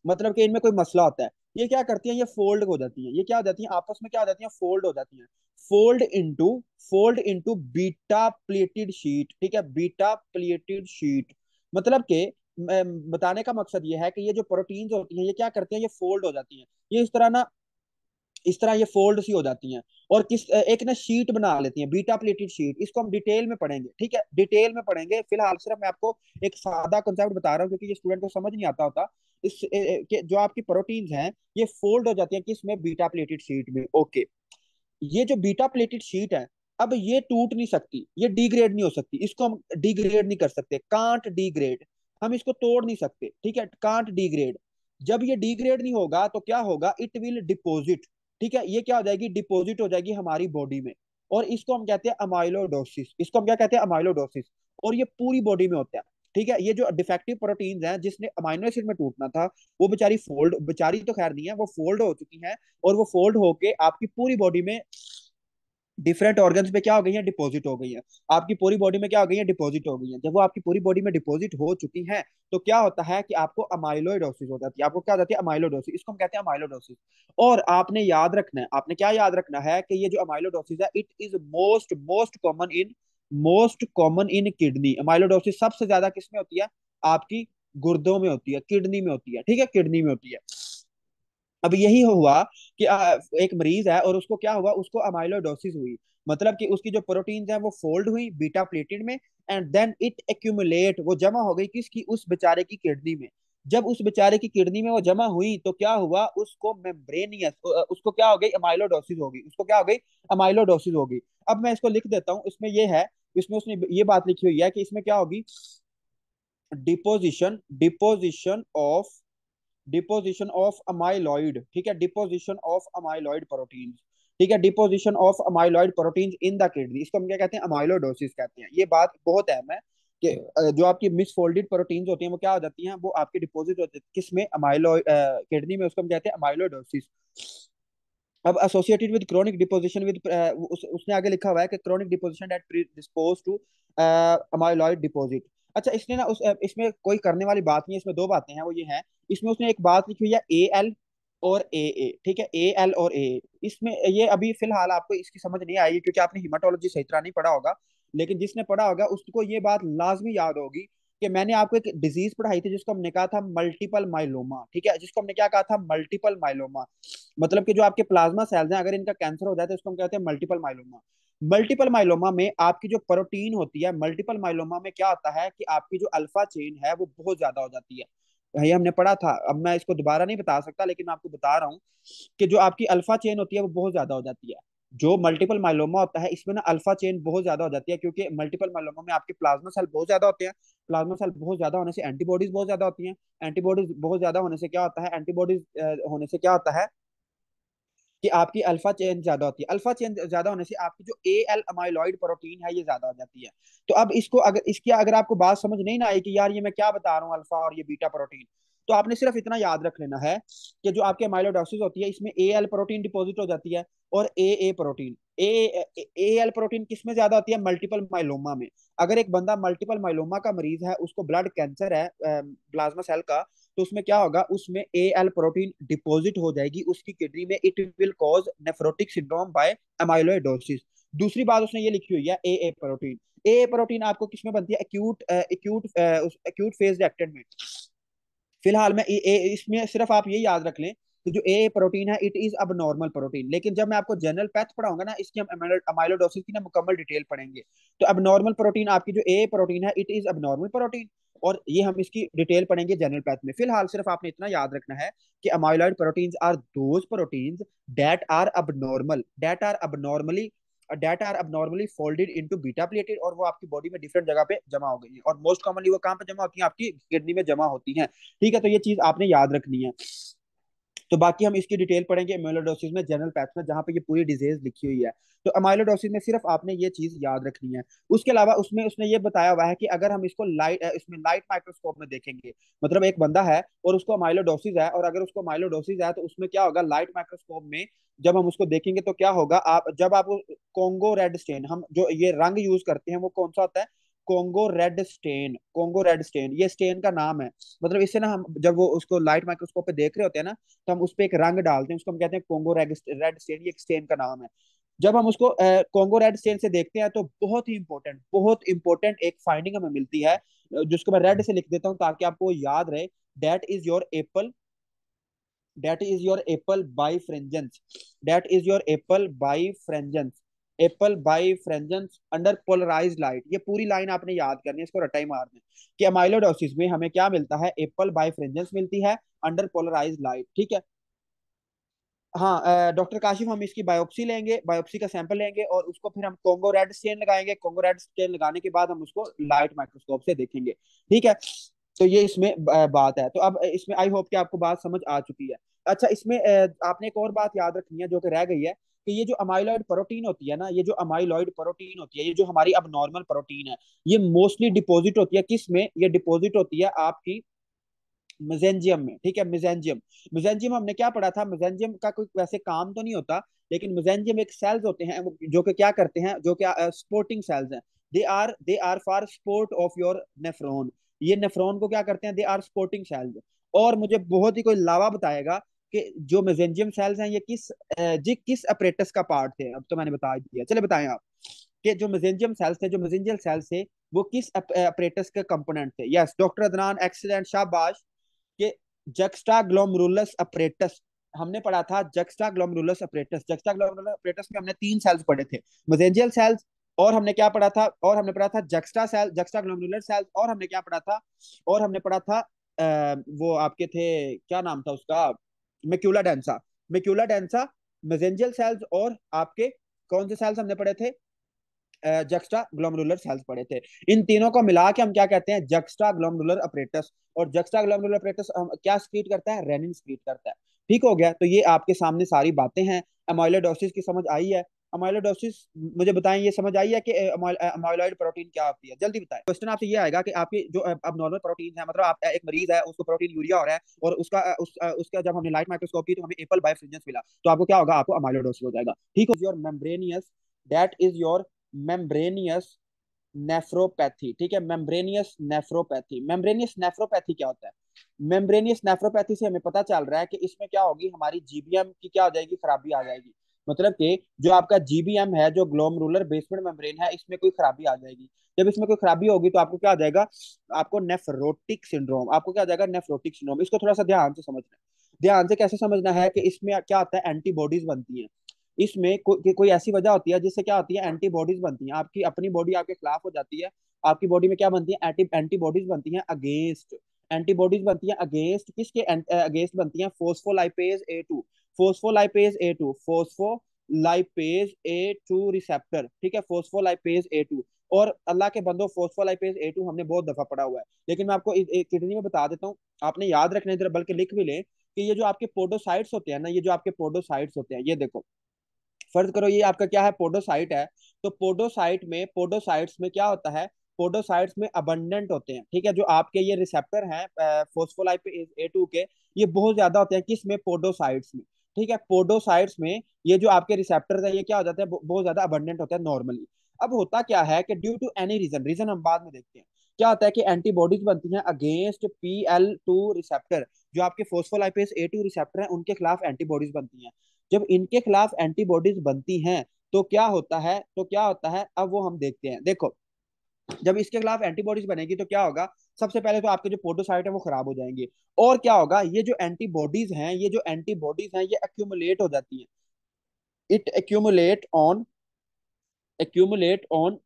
मतलब कि इनमें कोई मसला होता है। ये क्या करती हैं, ये फोल्ड हो जाती हैं, ये क्या हो जाती हैं, आपस में क्या हो जाती हैं, फोल्ड हो जाती हैं। Fold into fold into beta pleated sheet. ठीक है, बीटा प्लेटेड शीट, मतलब कि बताने का मकसद ये है कि ये जो प्रोटीन्स होती हैं ये क्या करती हैं, ये फोल्ड हो जाती हैं, ये इस तरह ये फोल्ड सी हो जाती हैं, और एक ना शीट बना लेती हैं, बीटा प्लेटेड शीट। इसको हम डिटेल में पढ़ेंगे, ठीक है, डिटेल में पढ़ेंगे, फिलहाल सिर्फ मैं आपको एक सादा कंसेप्ट बता रहा हूँ, क्योंकि ये स्टूडेंट को समझ नहीं आता होता। जो आपकी प्रोटीन्स हैं ये फोल्ड हो जाती हैं किस में? बीटा प्लेटेड शीट में। ओके, ये जो बीटा प्लेटेड शीट है, अब ये टूट नहीं सकती, ये डिग्रेड नहीं हो सकती, इसको हम डिग्रेड नहीं कर सकते, कांट डिग्रेड, हम इसको तोड़ नहीं सकते। ठीक है, कांट डिग्रेड। जब ये डिग्रेड नहीं होगा तो क्या होगा? It will deposit. ठीक है, ये क्या हो जाएगी? डिपोजिट हो जाएगी हमारी बॉडी में। और इसको हम कहते हैं अमाइलोडोसिस, इसको हम क्या कहते हैं, अमाइलोडोसिस। और ये पूरी बॉडी में होता है। ठीक है, ये जो डिफेक्टिव प्रोटीन्स हैं जिसने अमाइनो एसिड में टूटना था, वो बेचारी फोल्ड, बेचारी तो खैर नहीं है, वो फोल्ड हो चुकी हैं। और वो फोल्ड होके आपकी पूरी बॉडी में डिफरेंट ऑर्गन्स पे क्या हो गई है, डिपॉजिट हो गई है। आपकी पूरी बॉडी में क्या हो गई है, डिपॉजिट हो गई है। जब वो आपकी पूरी बॉडी में डिपॉजिट हो चुकी है, तो क्या होता है कि आपको अमाइलोइडोसिस हो जाती है। आपको क्या हो जाती है, अमाइलोडोसिस, इसको हम कहते हैं अमाइलोडोसिस। और आपने याद रखना है, आपने क्या याद रखना है कि ये जो अमाइलोडोसिस है, it is most most common in kidney. Amyloidosis सबसे ज्यादा किसमें होती है, आपकी गुर्दों में होती है, किडनी में होती है। ठीक है, किडनी में होती है। अब यही हुआ कि एक मरीज है और उसको क्या हुआ, उसको अमाइलोडोसिस हुई। मतलब कि उसकी जो प्रोटीन्स है वो फोल्ड हुई बीटा प्लेटेड में, एंड देन इट एक्यूमुलेट, वो जमा हो गई किसकी, उस बेचारे की किडनी में। जब उस बेचारे की किडनी में वो जमा हुई तो क्या हुआ, उसको मेम्ब्रेनियस, उसको क्या हो गई, अमाइलोडोसिस हो गई, उसको क्या हो गई, अमाइलोडोसिस हो गई। अब मैं इसको लिख देता हूँ, इसमें ये है, इसमें उसने ये बात लिखी हुई है कि इसमें क्या होगी, डिपोजिशन डिपोजिशन ऑफ अमाइलॉइड। ठीक है, डिपोजिशन ऑफ अमाइलॉइड प्रोटीन्स। ठीक है, deposition of amyloid proteins in the kidney, इसको हम क्या कहते हैं, अमाइलोडोसिस कहते हैं। ये बात बहुत अहम है कि जो आपकी मिसफोल्डेड प्रोटीन्स होती हैं वो क्या हो जाती हैं, वो आपके डिपोजिट होते हैं किसमें, अमाइलॉइड किडनी में, उसको हम कहते हैं अमाइलोडोसिस। अब associated with chronic deposition with, उसने आगे लिखा हुआ है कि chronic deposition that predispose to amyloid deposit. अच्छा, इसने ना इसमें कोई करने वाली बात नहीं है, इसमें दो बातें हैं, वो ये हैं, इसमें उसने एक बात लिखी हुई है ए एल और ए ए। ठीक है, ए एल और ए, इसमें ये अभी फिलहाल आपको इसकी समझ नहीं आएगी क्योंकि आपने हिमाटोलॉजी सही तरह नहीं पढ़ा होगा। लेकिन जिसने पढ़ा होगा उसको ये बात लाजमी याद होगी कि मैंने आपको एक डिजीज पढ़ाई थी जिसको हमने कहा था मल्टीपल माइलोमा। ठीक है, जिसको हमने क्या कहा था, मल्टीपल माइलोमा। मतलब कि जो आपके प्लाज्मा सेल्स हैं, अगर इनका कैंसर हो जाए तो उसको हम कहते हैं मल्टीपल माइलोमा। मल्टीपल माइलोमा में आपकी जो प्रोटीन होती है, मल्टीपल माइलोमा में क्या होता है कि आपकी जो अल्फा चेन है वो बहुत ज्यादा हो जाती है। ये हमने पढ़ा था, अब मैं इसको दोबारा नहीं बता सकता, लेकिन मैं आपको बता रहा हूँ कि जो आपकी अल्फा चेन होती है वो बहुत ज्यादा हो जाती है। जो मल्टीपल माइलोमा होता है इसमें ना अल्फा चेन बहुत ज्यादा हो जाती है, क्योंकि मल्टीपल माइलोमा में आपके प्लाज्मा सेल बहुत ज्यादा होते हैं। प्लाज्मा सेल बहुत ज्यादा होने से एंटीबॉडीज बहुत ज्यादा होती हैं। एंटीबॉडीज बहुत ज्यादा होने से क्या होता है, एंटीबॉडीज होने से क्या होता है कि आपकी अल्फा चेन ज्यादा होती है। अल्फा चेन ज्यादा होने से आपकी जो ए एल अमाइलॉइड प्रोटीन है ये ज्यादा हो जाती है। तो अब इसको अगर इसकी अगर आपको बात समझ नहीं ना आई कि यार ये मैं क्या बता रहा हूँ, अल्फा और ये बीटा प्रोटीन, तो आपने सिर्फ इतना याद रख लेना है कि जो आपके अमाइलोडोसिस होती है इसमें ए एल प्रोटीन डिपोजिट हो जाती है, और ए प्रोटीन, ए एल प्रोटीन किस में ज्यादा होती है, मल्टीपल माइलोमा में। अगर एक बंदा मल्टीपल माइलोमा का मरीज है, उसको ब्लड कैंसर है प्लाज्मा सेल का, तो उसमें क्या होगा, उसमें ए एल प्रोटीन डिपॉजिट हो जाएगी उसकी किडनी में, it will cause nephrotic syndrome by amyloidosis. दूसरी बात उसने ये लिखी हुई है, ए प्रोटीन। ए प्रोटीन आपको किसमें बनती है, acute acute acute phase reactant में। फिलहाल में इसमें सिर्फ आप ये याद रख लें कि जो ए प्रोटीन है इट इज अब नॉर्मल प्रोटीन, लेकिन जब मैं आपको जनरल पैथ पढ़ाऊंगा ना, इसकी हम अमाइलोडोसिस की ना मुकम्मल डिटेल पढ़ेंगे। तो अब नॉर्मल प्रोटीन, आपकी जो ए प्रोटीन है, इट इज अब नॉर्मल प्रोटीन, और ये हम इसकी डिटेल पढ़ेंगे जनरल पैथ में। फिलहाल सिर्फ आपने इतना याद रखना है कि amyloid proteins are those proteins that are abnormally folded into beta plated, और वो आपकी बॉडी में डिफरेंट जगह पे जमा हो गई है। और मोस्ट कॉमनली वो कहाँ पे जमा होती है, आपकी किडनी में जमा होती हैं। ठीक है, तो ये चीज आपने याद रखनी है। तो बाकी हम इसकी डिटेल पढ़ेंगे अमाइलोडोसिस में, जनरल पैथ में, जहाँ पे ये पूरी डिजीज लिखी हुई है। तो अमाइलोडोसिस में सिर्फ आपने ये चीज याद रखनी है। उसके अलावा उसमें उसने ये बताया हुआ है कि अगर हम इसको इसमें लाइट माइक्रोस्कोप में देखेंगे, मतलब एक बंदा है और उसको अमाइलोडोसिस है, और अगर उसको अमाइलोडोसिस है तो उसमें क्या होगा, लाइट माइक्रोस्कोप में जब हम उसको देखेंगे तो क्या होगा, आप जब आप कोंगो रेड स्टेन, हम जो ये रंग यूज करते हैं वो कौन सा होता है, कोंगो रेड स्टेन, ये स्टेन का नाम है। मतलब इससे ना हम जब वो उसको लाइट माइक्रोस्कोप पे देख रहे होते हैं ना, तो हम उस पर एक रंग डालते हैं, उसको हम कहते हैं कोंगो रेड स्टेन, ये एक स्टेन का नाम है। जब हम उसको कोंगो रेड स्टेन से देखते हैं तो बहुत इंपॉर्टेंट एक फाइंडिंग हमें मिलती है, जिसको मैं रेड से लिख देता हूँ ताकि आपको याद रहे। That is your apple that is your apple birefringence that is your apple birefringence apple birefringence under polarised light. ये पूरी लाइन आपने याद करनी है, इसको रटाई मारना है कि अमाइलोडोसिस में हमें क्या मिलता है, एप्पल बाई फ्रेंजेंस मिलती है अंडर पोलराइज लाइट। ठीक है, हाँ डॉक्टर काशिफ, हम इसकी बायोप्सी लेंगे, बायोप्सी का सैंपल लेंगे और उसको फिर हम कोंगो रेड स्टेन लगाएंगे। कोंगो रेड स्टेन लगाने के बाद हम उसको लाइट माइक्रोस्कोप से देखेंगे। ठीक है, तो ये इसमें बात है। तो अब इसमें आई होप कि आपको बात समझ आ चुकी है। अच्छा, इसमें आपने एक और बात याद रखनी है जो कि रह गई है कि ये जो अमाइलॉइड प्रोटीन होती है ना, ये जो अमाइलॉइड प्रोटीन होती है, ये जो हमारी अब नॉर्मल प्रोटीन है, ये मोस्टली डिपॉजिट होती है किस में? ये डिपॉजिट होती है आपकी मेसेंजियम में। ठीक है, मेसेंजियम। मेसेंजियम हमने क्या पढ़ा था? मेसेंजियम का कोई वैसे काम तो नहीं होता, लेकिन मेसेंजियम एक सेल्स होते हैं जो कि क्या करते हैं, जो कि स्पोर्टिंग सेल्स हैं। They are for support of your nephron. ये नेफ्रॉन को क्या करते हैं? They are supporting cells. और मुझे बहुत ही कोई लावा बताएगा कि जो मेसेंजियम सेल्स हैं ये किस अपरेटस का पार्ट थे? अब तो मैंने बता दिया, चले बताएं आप कि जो मेसेंजियम सेल्स थे, जो मेसेंजियल सेल्स थे, वो किस अपरेटस के कंपोनेंट थे? यस डॉक्टर अदनान, एक्सीलेंट, शाबाश। कि जक्स्टा ग्लोमरुलस अपरेटस हमने पढ़ा था। जक्स्टा ग्लोमरुलस अपरेटस, जक्स्टा ग्लोमरुलस अपरेटस में हमने तीन सेल्स पढ़े थे, मेसेंजियल सेल्स, और हमने क्या पढ़ा था? और हमने पढ़ा था juxta cell, juxtaglomerular cells, और हमने क्या पढ़ा था? और हमने पढ़ा था वो आपके थे, क्या नाम था उसका? Macula densa. Macula densa, mesangial cells, और आपके कौन से सेल्स हमने पढ़े थे? जक्स्टा ग्लोमरुलर सेल्स पढ़े थे। इन तीनों को मिला के हम क्या कहते हैं? Juxta glomerular apparatus. और जक्स्टा ग्लोमरुलर अपरेटस क्या स्क्रीट करता है? रेनिन स्क्रीट करता है। ठीक हो गया? तो ये आपके सामने सारी बातें हैं। अमाइलोइडोसिस की समझ आई है? अमाइलोइडोसिस, मुझे बताएं, ये समझ आई है कि अमाइलॉइड प्रोटीन क्या होती है? जल्दी बताएं। क्वेश्चन आपसे ये आएगा कि आपकी जो अब नॉर्मल प्रोटीन है, मतलब आप एक मरीज है, उसको प्रोटीन यूरिया हो रहा है, और उसका जब हमने लाइट माइक्रोस्कोप की तो हमें एपल बायफिरेंजेंस मिला, तो आपको क्या होगा? आपको अमाइलोइडोसिस हो जाएगा। ठीक हो? Your membranosus, that is your membranosus nephropathy. ठीक है, मेम्ब्रेनियस नेफ्रोपैथी। मेम्ब्रेनियस नेफ्रोपैथी क्या होता है? मेम्ब्रेनियस नेफ्रोपैथी से हमें पता चल रहा है कि इसमें क्या होगी? हमारी जीबीएम की क्या हो जाएगी? खराबी आ जाएगी। मतलब कि जो आपका जीबीएम है, जो ग्लोमरुलर बेसमेंट मेम्ब्रेन है, इसमें कोई खराबी आ जाएगी। जब इसमें कोई खराबी होगी तो आपको क्या आ जाएगा? आपको नेफ्रोटिक सिंड्रोम। आपको क्या आ जाएगा? Nephrotic syndrome. इसको थोड़ा सा ध्यान से समझना है। ध्यान से कैसे समझना है कि इसमें क्या होता है? एंटीबॉडीज बनती हैं। इसमें कोई ऐसी वजह होती है जिससे क्या होती है? एंटीबॉडीज बनती हैं। आपकी अपनी बॉडी आपके खिलाफ हो जाती है, आपकी बॉडी में क्या बनती है? एंटीबॉडीज बनती हैं अगेंस्ट। एंटीबॉडीज बनती हैं अगेंस्ट किसके? अगेंस्ट बनती हैं phospholipase A two. Phospholipase A two, phospholipase A two receptor. ठीक है, फोस्फोलाइपेज ए टू। और अल्लाह के बंदो, फोस्फोलाइपेज ए टू हमने बहुत दफा पढ़ा हुआ है, लेकिन मैं आपको किडनी में बता देता हूँ। आपने याद रखना है, बल्कि लिख भी ले कि ये जो आपके पोडोसाइट्स होते हैं ना, ये जो आपके पोडोसाइट्स होते हैं, ये देखो, फर्ज करो ये आपका क्या है? पोडोसाइट है। तो पोडोसाइट्स में क्या होता है? पोडोसाइट्स में अबंडेंट होते हैं। ठीक है, जो आपके ये रिसेप्टर हैं फोस्फोलाइपेज ए टू के, ये बहुत ज्यादा होते हैं किस में? पोडोसाइट्स में। ठीक है, पोडोसाइट्स में ये जो आपके रिसेप्टर्स है, ये क्या हो जाते हैं? बहुत ज्यादा अबंडेंट होते हैं नॉर्मली। अब होता क्या है कि due to any reason, reason हम बाद में देखते हैं, क्या होता है कि एंटीबॉडीज बनती हैं अगेंस्ट PL2 रिसेप्टर। जो आपके फोस्फोलाइपेज ए टू रिसेप्टर हैं, उनके खिलाफ एंटीबॉडीज बनती हैं। जब इनके खिलाफ एंटीबॉडीज बनती हैं तो क्या होता है? अब वो हम देखते हैं। देखो, जब इसके खिलाफ एंटीबॉडीज बनेगी तो क्या होगा? सबसे पहले तो आपके जो पोडोसाइट है वो खराब हो जाएंगे। और क्या होगा? ये जो एंटीबॉडीज हैं, ये एक्यूमुलेट हो जाती हैं। It accumulate on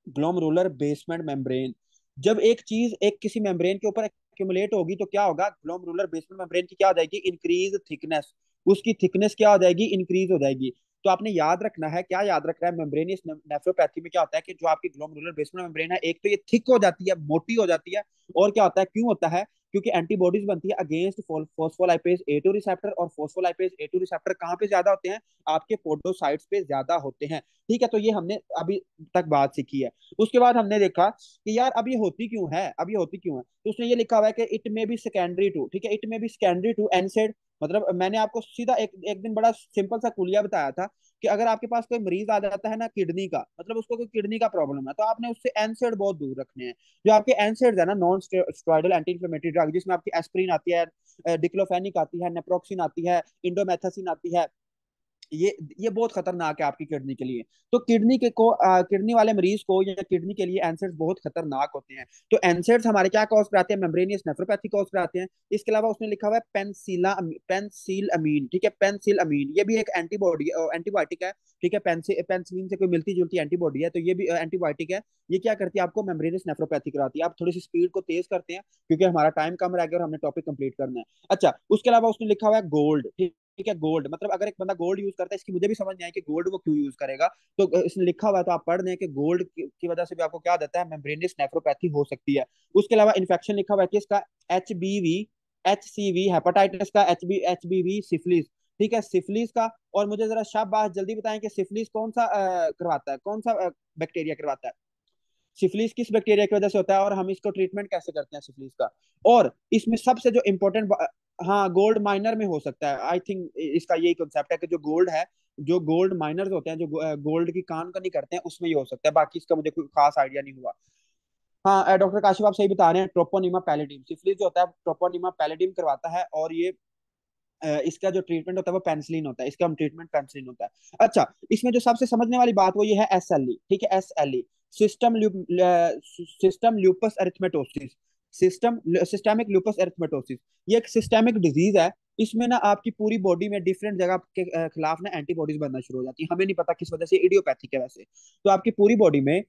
glomerular basement membrane. जब एक चीज एक किसी मेम्ब्रेन के ऊपर एक्यूमुलेट होगी तो क्या होगा? ग्लोमरुलर बेसमेंट मेम्ब्रेन की क्या हो जाएगी? Increase thickness. उसकी थिकनेस क्या हो जाएगी? इंक्रीज हो जाएगी। तो आपने याद रखना है, क्या याद रखना है? मेम्ब्रेनियस नेफ्रोपैथी में क्या होता है कि जो आपकी ग्लोमरुलर बेसमेंट मेम्ब्रेन है, एक तो ये थिक हो जाती है, मोटी हो जाती है। और क्या होता है? क्यों होता है? क्योंकि एंटीबॉडीज बनती है अगेंस्ट फोस्फोलाइपेज ए टू रिसेप्टर। और फोस्फोलाइपेज ए टू रिसेप्टर कहाँ पे ज्यादा होते हैं? आपके पोडोसाइट्स पे ज्यादा होते हैं। ठीक है, तो ये हमने अभी तक बात सीखी है। उसके बाद हमने देखा कि यार अब ये होती क्यों है? तो उसने ये लिखा हुआ है कि इट में बी सेकेंडरी टू। ठीक है, इट में बी सेकेंडरी टू एनसेड। मतलब मैंने आपको सीधा एक दिन बड़ा सिंपल सा कुलिया बताया था कि अगर आपके पास कोई मरीज आ जाता है ना किडनी का, मतलब उसको कोई किडनी का प्रॉब्लम है, तो आपने उससे एनसेड बहुत दूर रखने हैं। जो आपके एनसेड है ना, non steroidal anti inflammatory drug, जिसमें आपकी एस्प्रिन आती है, डिक्लोफेनिक आती है, नेप्रोक्सिन आती है, इंडोमेथासिन आती है, ये बहुत खतरनाक है आपकी किडनी के लिए। तो किडनी वाले मरीज को या किडनी के लिए एनसेड्स बहुत खतरनाक होते हैं। तो एनसेड्स हमारे क्या कॉज कराते हैं? मेम्ब्रेनियस नेफ्रोपैथी कॉज कराते हैं। इसके अलावा उसने लिखा हुआ है पेंसिल अमीन। ठीक है, पेंसिल अमीन, ये भी एक एंटीबायोटिक है। ठीक है, पेंसिलिन से कोई मिलती जुलती एंटीबॉडी है, तो ये भी एंटीबायोटिक है। ये क्या करती है? आपको मेम्ब्रेनियस नेफ्रोपैथी कराती है। आप थोड़ी सी स्पीड को तेज करते हैं क्योंकि हमारा टाइम कम रह गया और हमने टॉपिक कंप्लीट करना है। अच्छा, उसके अलावा उसने लिखा हुआ है गोल्ड। ठीक है, गोल्ड, मतलब अगर एक बंदा गोल्ड यूज करता है, इसकी मुझे भी समझ नहीं आई कि गोल्ड वो क्यों यूज करेगा। तो इसने लिखा हुआ है तो आप पढ़ लें कि गोल्ड की वजह से भी आपको क्या देता है? मेम्ब्रेनियस नेफ्रोपैथी हो सकती है। उसके अलावा इन्फेक्शन लिखा हुआ है कि इसका HBV, HCV हेपेटाइटिस का, एच बी वी सिफिलिस। ठीक है, सिफिलिस का। और मुझे जरा शाबाश जल्दी बताएं कि सिफिलिस कौन सा करवाता है, कौन सा बैक्टीरिया करवाता है? सिफिलिस किस बैक्टीरिया की वजह से होता है, और हम इसको ट्रीटमेंट कैसे करते हैं सिफिलिस का? और इसमें सबसे जो इम्पोर्टेंट, हाँ, गोल्ड माइनर में हो सकता है आई थिंक। इसका यही कॉन्सेप्ट है कि जो गोल्ड है, जो गोल्ड माइनर्स होते हैं, जो गोल्ड की कान कनी करते हैं, उसमें ये हो सकता है। बाकी इसका मुझे कोई खास आइडिया नहीं हुआ। हाँ, डॉक्टर काशिफ आप सही बता रहे हैं, ट्रोपोनिमा पैलिडिम, सिफिलिस जो होता है ट्रोपोनिमा पैलिडिम करवाता है। और ये इसका जो ट्रीटमेंट होता है वो पेनिसिलिन होता है, इसका हम ट्रीटमेंट पेनिसिलिन होता है। अच्छा, इसमें जो सबसे समझने वाली बात वो ये है एसएलई, ठीक है, SLE, system system lupus erythematosus, system systemic lupus erythematosus. ये एक सिस्टेमिक डिजीज है। इसमें ना आपकी पूरी बॉडी में डिफरेंट जगह के खिलाफ ना एंटीबॉडीज बनना शुरू हो जाती है, हमें नहीं पता किस वजह से, इडियोपैथिक है वैसे। तो आपकी पूरी बॉडी में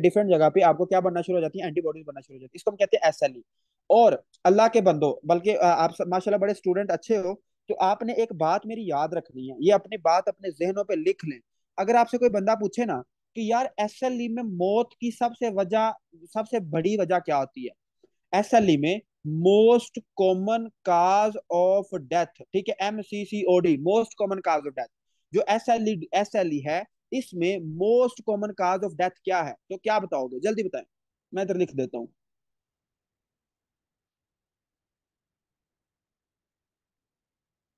डिफरेंट जगह पे आपको क्या बनना शुरू हो जाती है, एंटीबॉडीज बनना शुरू हो जाती है, इसको हम कहते हैं एसएलई। और अल्लाह के बंदो, बल्कि आप माशाल्लाह बड़े स्टूडेंट अच्छे हो, तो आपने एक बात मेरी याद रखनी है, ये अपनी बात अपने जहनों पे लिख लें। अगर आपसे कोई बंदा पूछे ना कि यार एसएलई में मौत की सबसे बड़ी वजह क्या होती है, एसएलई में most common cause of death, ठीक है, MCCOD, most common cause of death, जो एसएलई है, इसमें most common cause of death क्या है? तो क्या बताओगे, जल्दी बताएं, मैं इधर लिख देता हूँ,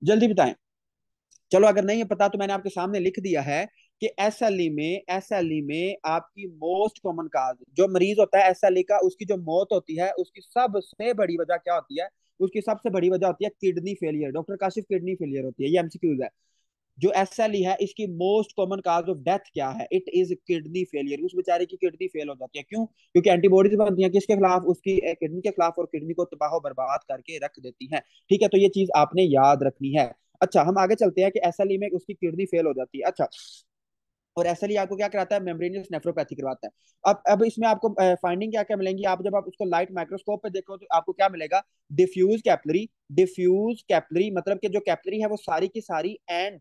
जल्दी बताएं। चलो अगर नहीं है पता तो मैंने आपके सामने लिख दिया है कि एसएलई में आपकी मोस्ट कॉमन काज, जो मरीज होता है एसएलई का, उसकी जो मौत होती है, उसकी सबसे बड़ी वजह क्या होती है? उसकी सबसे बड़ी वजह होती है kidney failure. Doctor Kashif, kidney failure होती है, ये एमसीक्यूज है। जो एसएलई है, इसकी most common cause of death क्या है? It is kidney failure. उस बेचारे की किडनी फेल हो जाती है, क्यों? क्योंकि एंटीबॉडीज बनती हैं किसके खिलाफ? उसकी किडनी के खिलाफ, और किडनी को तबाह बर्बाद करके रख देती हैं। ठीक है, तो ये चीज आपने याद रखनी है। अच्छा, हम आगे चलते हैं कि एसएलई में उसकी किडनी फेल हो जाती है। अच्छा, और एसएलई आपको क्या कराता है? मेम्ब्रेनियस नेफ्रोपैथी करवाता है। अब इसमें आपको फाइंडिंग क्या क्या मिलेंगी? आप जब आप उसको लाइट माइक्रोस्कोप पे देखो तो आपको क्या मिलेगा? डिफ्यूज कैपलरी मतलब कि जो कैपलरी है वो सारी की सारी, and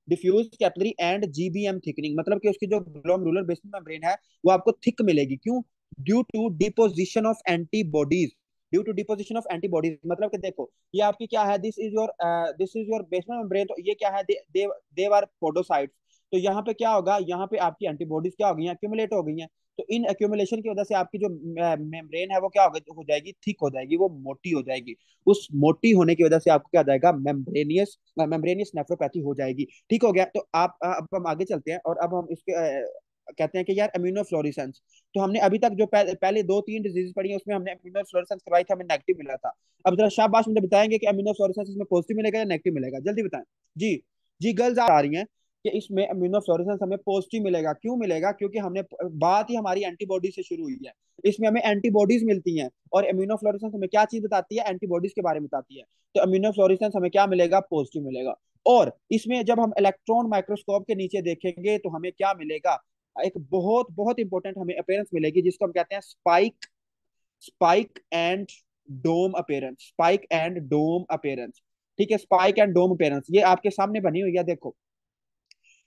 diffuse capillary and GBM thickening, मतलब कि उसकी जो ग्लोमेरुलर बेसिल मेम्ब्रेन है वो आपको थिक मिलेगी। क्यों? Due to deposition of antibodies. Due to deposition of antibodies मतलब कि देखो, ये आपकी क्या है, this is your basement membrane, तो ये क्या है, दे आर पोडोसाइट्स। तो यहाँ पे क्या होगा, यहाँ पे आपकी एंटीबॉडीज क्या हो गई हैं, एक्यूमुलेट हो गई हैं। तो इन एक्यूमुलेशन की वजह से आपकी जो मेम्ब्रेन है वो क्या हो जाएगी, थिक हो जाएगी, वो मोटी हो जाएगी। उस मोटी होने की वजह से आपको क्या हो जाएगा, मेम्ब्रेनियस नेफ्रोपैथी हो जाएगी। ठीक हो गया? तो आप अब हम आगे चलते हैं, और अब हम इसके कहते हैं कि यार इम्यूनोफ्लोरेसेंस। तो हमने अभी तक जो पहले 2-3 डिजीज पढ़ी है उसमें हमने इम्यूनोफ्लोरेसेंस करवाई थी, हमें नेगेटिव मिला था। अब जरा शाबाश मुझे बताएंगे कि इम्यूनोफ्लोरेसेंस इसमें पॉजिटिव मिलेगा या नेगेटिव मिलेगा, जल्दी बताएं। जी, जी गर्ल्स आ रही हैं कि इसमें इम्यूनोफ्लोरेसेंस हमें पॉजिटिव मिलेगा। क्यों मिलेगा? क्योंकि हमने बात ही हमारी एंटीबॉडी से शुरू हुई है, इसमें हमें एंटीबॉडीज मिलती हैं, और इम्यूनोफ्लोरेसेंस हमें क्या चीज बताती है? एंटीबॉडीज के बारे में बताती है। तो इम्यूनोफ्लोरेसेंस हमें क्या मिलेगा? पॉजिटिव मिलेगा। और इसमें जब हम इलेक्ट्रॉन माइक्रोस्कोप के नीचे देखेंगे तो हमें क्या मिलेगा? एक बहुत बहुत इंपॉर्टेंट हमें अपेयरेंस मिलेगी, जिसको हम कहते हैं spike and dome appearance, spike and dome appearance. ठीक है, स्पाइक एंड डोम अपेयरेंस ये आपके सामने बनी हुई है, देखो।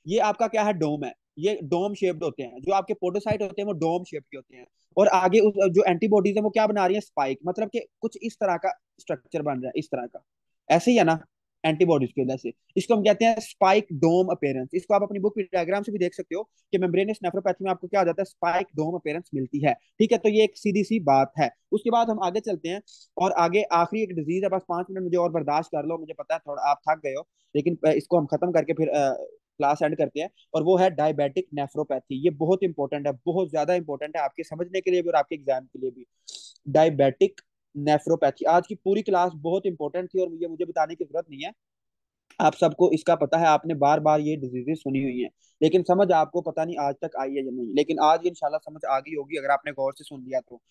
ये आपका क्या है, डोम है। ये डोम शेप्ड होते हैं, जो आपके पोडोसाइट होते हैं वो डोम शेप के होते हैं। और आगे जो एंटीबॉडीज है वो क्या बना रही है? स्पाइक, मतलब कि कुछ इस तरह का स्ट्रक्चर बन रहा है, इस तरह का। ऐसे ही है ना, एंटीबॉडीज की वजह से। इसको हम कहते हैं स्पाइक डोम अपेयरेंस। इसको आप अपनी बुक डायग्राम से भी देख सकते हो कि मेम्ब्रेनियस नेफ्रोपैथी में आपको क्या हो जाता है, स्पाइक डोम अपेयरेंस मिलती है। ठीक है, तो ये एक सीधी सी बात है। उसके बाद हम आगे चलते हैं, और आगे आखिरी एक डिजीज है, बस 5 मिनट मुझे और बर्दाश्त कर लो, मुझे पता है थोड़ा आप थक गए हो, लेकिन इसको हम खत्म करके फिर क्लास एंड करते हैं। और वो है डायबिटिक नेफ्रोपैथी। ये बहुत इंपॉर्टेंट है, बहुत ज्यादा इंपॉर्टेंट है आपके समझने के लिए भी और आपके एग्जाम के लिए भी। डायबिटिक नेफ्रोपैथी, आज की पूरी क्लास बहुत इंपॉर्टेंट थी, और ये मुझे बताने की जरूरत नहीं है, आप सबको इसका पता है, आपने बार बार ये डिजीजेस सुनी हुई हैं, लेकिन समझ आपको पता नहीं आज तक आई है या नहीं, लेकिन आज इंशाल्लाह समझ आ गई होगी अगर आपने गौर से सुन लिया तो।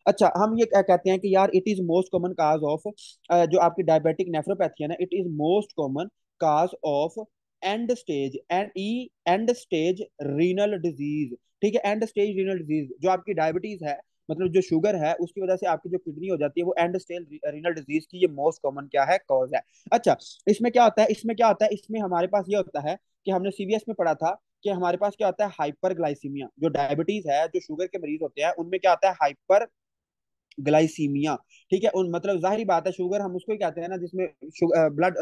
अच्छा, हम ये कहते हैं कि यार it is most common cause of, जो आपकी डायबिटिक नेफ्रोपैथी है ना, it is most common cause of and stage renal disease. ठीक है, एंड स्टेज रीनल डिजीज, जो आपकी डायबिटीज है, मतलब जो शुगर है, उसकी वजह से आपकी जो किडनी हो जाती है, वो एंड स्टेज रीनल डिजीज की ये मोस्ट कॉमन क्या है, कॉज है। अच्छा, इसमें हमारे पास ये होता है कि हमने सीवीएस में पढ़ा था कि हमारे पास क्या होता है, हाइपरग्लाइसीमिया। जो डायबिटीज है, जो शुगर के मरीज होते हैं, उनमें क्या होता है, हाइपर ग्लाइसीमिया। ठीक है, उन मतलब जाहिर बात है, शुगर हम उसको ही कहते हैं ना जिसमें ब्लड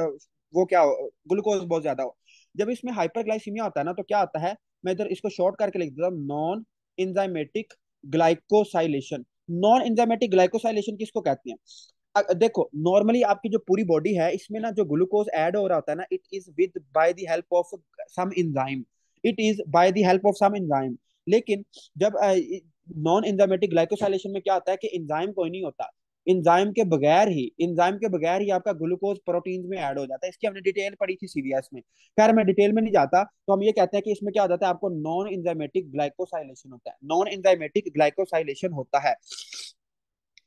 वो क्या ग्लूकोज बहुत ज्यादा हो। जब इसमें हाइपरग्लाइसीमिया होता है ना, तो क्या होता है, मैं इधर इसको शॉर्ट करके लिख देता हूँ, non enzymatic glycosylation. Non enzymatic glycosylation किसको कहते हैं? देखो नॉर्मली आपकी जो पूरी बॉडी है, इसमें ना जो ग्लूकोज ऐड हो रहा होता है ना, it is with by the help of some enzyme, it is by the help of some enzyme. लेकिन जब नॉन एंजाइमेटिक ग्लाइकोसाइलेशन में क्या होता है कि एंजाइम कोई नहीं होता, एंजाइम के बगैर ही आपका ग्लूकोज प्रोटीन में ऐड हो जाता है। इसकी हमने डिटेल पढ़ी थी सीवीएस में, खैर मैं डिटेल में नहीं जाता। तो हम ये कहते हैं कि इसमें क्या हो जाता है, आपको नॉन एंजाइमेटिक ग्लाइकोसाइलेशन होता है, नॉन एंजाइमेटिक ग्लाइकोसाइलेशन होता है।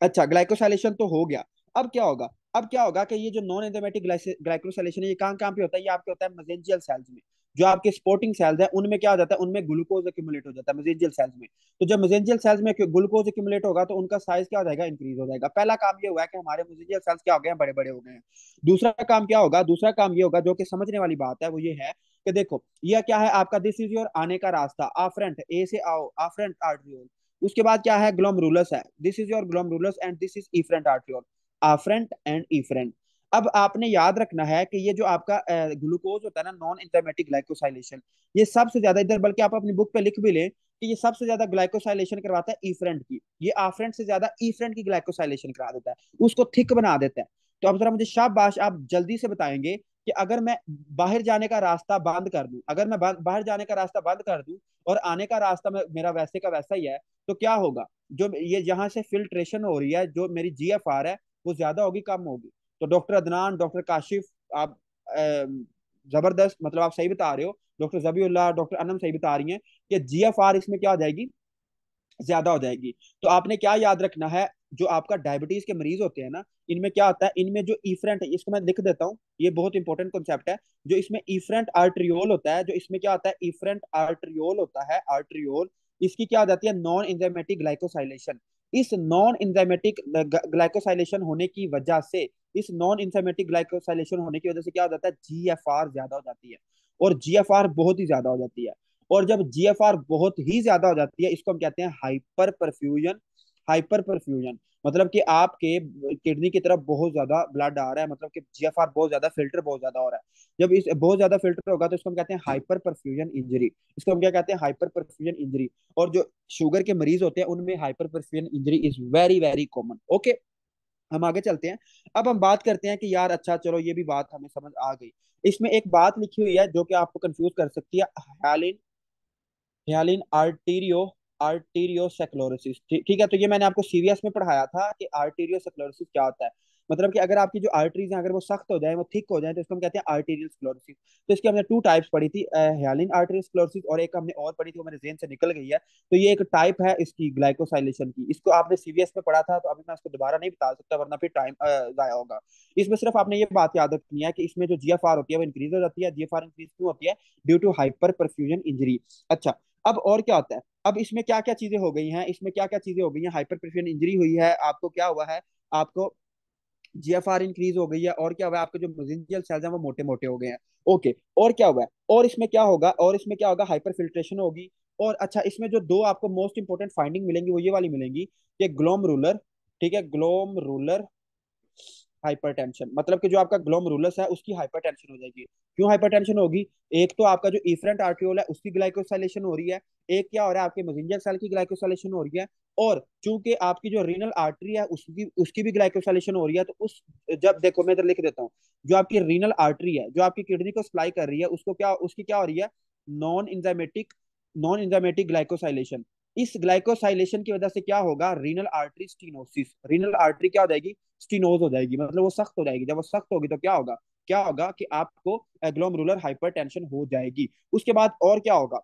अच्छा, ग्लाइकोसाइलेशन तो हो गया। अब क्या होगा, अब क्या होगा कि ये जो नॉन एंजाइमेटिक ग्लाइकोसाइलेशन है, ये कहाँ कहाँ पे होता है, ये आपके होता है मेसेंजियल सेल्स में। जो आपके स्पोर्टिंग सेल्स है उनमें क्या हो जाता है, उनमें ग्लूकोज एक्यूमुलेट हो जाता है मेसेंजियल सेल्स में। तो जब मेसेंजियल सेल्स में ग्लूकोज एक्यूमुलेट होगा तो उनका साइज क्या हो जाएगा, इंक्रीज हो जाएगा। पहला काम ये हुआ है कि हमारे मेसेंजियल सेल्स क्या हो गए हैं, बड़े बड़े हो गए हैं। दूसरा काम क्या होगा, दूसरा काम ये होगा जो कि समझने वाली बात है, वो ये है कि देखो यह क्या है आपका, दिस इज योर आने का रास्ता, आफरेंट, ए से आओ, आफरेंट आर्टरियोल। उसके बाद क्या है, ग्लोमरुलस है, this is your glomerulus and this is efferent arteriole, afferent and efferent. अब आपने याद रखना है कि ये जो आपका ग्लूकोज होता है ना, नॉन एंजाइमेटिक ग्लाइकोसाइलेशन, ये सबसे ज्यादा इधर, बल्कि आप अपनी बुक पे लिख भी लें कि ये सबसे ज्यादा ग्लाइकोसाइलेशन करवाता है इफरेंट की, ये आफरेंट से ज्यादा इफरेंट की ग्लाइकोसाइलेशन करा देता है, उसको थिक बना देता है। तो अब जरा मुझे शाबाश, आप जल्दी से बताएंगे कि अगर मैं बाहर जाने का रास्ता बंद कर दूं, अगर मैं बाहर जाने का रास्ता बंद कर दूं और आने का रास्ता मेरा वैसे का वैसा ही है, तो क्या होगा, जो ये यहाँ से फिल्ट्रेशन हो रही है, जो मेरी जीएफआर है वो ज्यादा होगी कम होगी? तो डॉक्टर अदनान, डॉक्टर काशिफ, आप जबरदस्त, मतलब आप सही बता रहे हो, डॉक्टर जबीउल्लाह, डॉक्टर अनम सही बता रही हैं कि जीएफआर इसमें क्या हो जाएगी, ज्यादा हो जाएगी। तो आपने क्या याद रखना है, जो आपका डायबिटीज के मरीज होते हैं ना, इनमें क्या होता है, इनमें जो इफरेंट है, इसको मैं लिख देता हूँ, ये बहुत इंपॉर्टेंट कॉन्सेप्ट है। जो इसमें इफरेंट आर्ट्रियोल होता है, जो इसमें क्या होता है, इफरेंट आर्ट्रियोल होता है, आर्ट्रियोल, इसकी क्या हो जाती है, नॉन एंजाइमेटिक ग्लाइकोसाइलेशन। इस नॉन एंजाइमेटिक ग्लाइकोसाइलेशन होने की वजह से, इस नॉन एंजाइमेटिक ग्लाइकोसाइलेशन होने की वजह से क्या हो जाता है, जीएफआर ज्यादा हो जाती है, और जीएफआर बहुत ही ज्यादा हो जाती है। और जब जीएफआर बहुत ही ज्यादा हो जाती है, इसको हम कहते हैं हाइपर परफ्यूजन। हाइपर परफ्यूजन मतलब कि आपके किडनी की तरफ बहुत ज्यादा ब्लड आ रहा है, मतलब कि जीएफआर बहुत ज्यादा, फिल्टर बहुत ज्यादा हो रहा है। जब इस बहुत ज्यादा फिल्टर होगा तो इसको हम कहते हैं हाइपर परफ्यूजन इंजरी। इसको हम क्या कहते हैं, हाइपर परफ्यूजन इंजरी। और जो शुगर के मरीज होते हैं उनमें hyper perfusion injury is very very common. Okay, हम आगे चलते हैं। अब हम बात करते हैं कि यार अच्छा चलो, ये भी बात हमें समझ आ गई। इसमें एक बात लिखी हुई है जो कि आपको कंफ्यूज कर सकती है, हालिन, हियालिन आर्टीरियो, आर्टीरियोसेक्लोरोसिस। ठीक है, तो ये मैंने आपको सीवीएस में पढ़ाया था कि आर्टीरियोसेक्लोरोसिस क्या होता है। मतलब कि अगर आपकी जो आर्टरीज हैं, अगर वो सख्त हो जाए, वो थिक हो जाए, तो इसको हम कहते हैं आर्टीरियल स्क्लोरोसिस। तो इसकी हमने टू टाइप्स पढ़ी थी, हियालिन आर्टीरियल स्क्लोरोसिस, और एक हमने और पढ़ी थी, वो मेरे जेहन से निकल गई है। तो ये एक टाइप है इसकी ग्लाइकोसाइलेशन की, इसको आपने सीवीएस में पढ़ा था, तो अभी मैं इसको दोबारा नहीं बता सकता वरना फिर टाइम जाया होगा। इसमें सिर्फ आपने ये बात याद रखनी है कि इसमें जो जीएफआर होती है वो इंक्रीज हो जाती है। जीएफआर इंक्रीज क्यों होती है, due to hyperperfusion injury. अच्छा, अब और क्या होता है, अब इसमें क्या क्या चीजें हो गई हैं, इसमें क्या क्या चीजें हो गई हैं, हाइपरटेंशन इंजरी हुई है, आपको क्या हुआ है, आपको जीएफआर इंक्रीज हो गई है, और क्या हुआ है, आपके जो मेसेंजियल सेल्स हैं वो मोटे मोटे हो गए हैं। ओके, और क्या हुआ है, और इसमें क्या होगा, और इसमें क्या होगा, हाइपर फिल्ट्रेशन होगी। और अच्छा, इसमें जो दो आपको मोस्ट इंपॉर्टेंट फाइंडिंग मिलेंगी वो ये वाली मिलेंगी कि ग्लोम रूलर, ठीक है, ग्लोम रूलर हाइपरटेंशन, मतलब कि जो आपका ग्लोमरुलस है उसकी हाइपरटेंशन हो जाएगी। क्यों हाइपरटेंशन होगी, एक तो आपका जो इफरेंट आर्ट्रियोल है उसकी ग्लाइकोसाइलेशन हो रही है, एक क्या हो रहा है, आपके मेसेंजर सेल की ग्लाइकोसाइलेशन हो रही है, और चूंकि आपकी जो रीनल आर्टरी है उसकी उसकी भी ग्लाइकोसाइलेशन हो रही है। तो उस, जब देखो मैं इधर लिख देता हूँ, जो आपकी रीनल आर्टरी है जो आपकी किडनी को सप्लाई कर रही है, उसको क्या, उसकी क्या हो रही है, non enzymatic, non enzymatic glycosylation. इस ग्लाइकोसाइलेशन की वजह से क्या होगा, renal artery stenosis, renal artery क्या हो जाएगी, स्टीनोज हो जाएगी, मतलब वो सख्त हो जाएगी। जब वो सख्त होगी तो क्या होगा, क्या होगा कि आपको ग्लोमरुलर हाइपरटेंशन हो जाएगी। उसके बाद और क्या होगा,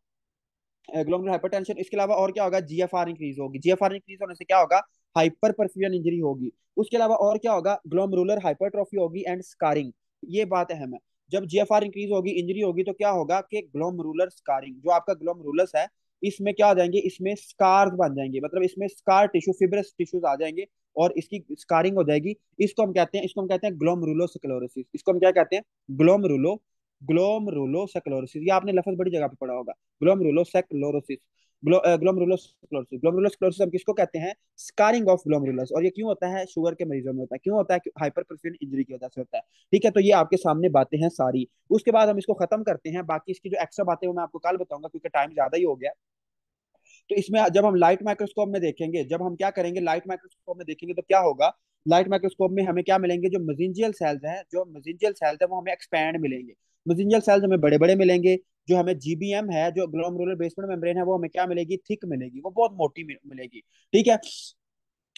ग्लोमरुलर हाइपरटेंशन, इसके अलावा और क्या होगा, जीएफआर इंक्रीज होगी, जीएफआर इंक्रीज होने से क्या होगा, हाइपर परफ्यूजन इंजरी होगी। उसके अलावा और क्या होगा, ग्लोमरुलर हाइपरट्रॉफी होगी एंड स्कारिंग। ये बात अहम है, जब जीएफआर इंक्रीज होगी, इंजरी होगी, तो क्या होगा कि ग्लोमरुलर स्कारिंग, जो आपका ग्लोमरुलस है इसमें क्या आ जाएंगे, इसमें स्कार्स बन जाएंगे, मतलब इसमें स्कार टिश्यू, फिब्रस टिश्यूज आ जाएंगे, और इसकी स्कारिंग हो जाएगी। इसको हम कहते हैं, इसको हम कहते हैं ग्लोमरुलोस्क्लेरोसिस। इसको हम क्या कहते हैं, ग्लोमरुलो, ग्लोमरुलोस्क्लेरोसिस। ये आपने लफ्ज बड़ी जगह पे पढ़ा होगा, ग्लोमरुलोस्क्लेरोसिस। ग्लोमेरुलोस्क्लेरोसिस। ग्लोमेरुलोस्क्लेरोसिस हम किसको कहते हैं? Scarring of glomerulus. और ये क्यों होता है? शुगर के मरीजों में होता है। क्यों होता है? हाइपरपेंशन इंजरी की वजह से होता है। ठीक है, तो ये आपके सामने बातें हैं सारी। उसके बाद हम इसको खत्म करते हैं, बाकी इसकी जो एक्स्ट्रा बातें वो मैं आपको कल बताऊंगा, क्योंकि टाइम ज्यादा ही हो गया। तो इसमें जब हम लाइट माइक्रोस्कोप में देखेंगे, जब हम क्या करेंगे, लाइट माइक्रोस्कोप में देखेंगे तो क्या होगा? लाइट माइक्रोस्कोप में हमें क्या मिलेंगे? जो मेसेंजियल सेल्स हैं, जो मेसेंजियल सेल्स है वो हमें एक्सपैंड मिलेंगे। मेसेंजियल सेल्स हमें बड़े बड़े मिलेंगे। जो हमें जीबीएम है, जो ग्लोमेरुलर बेसमेंट मेम्ब्रेन है, वो हमें क्या मिलेगी? थिक मिलेगी, वो बहुत मोटी मिलेगी। ठीक है,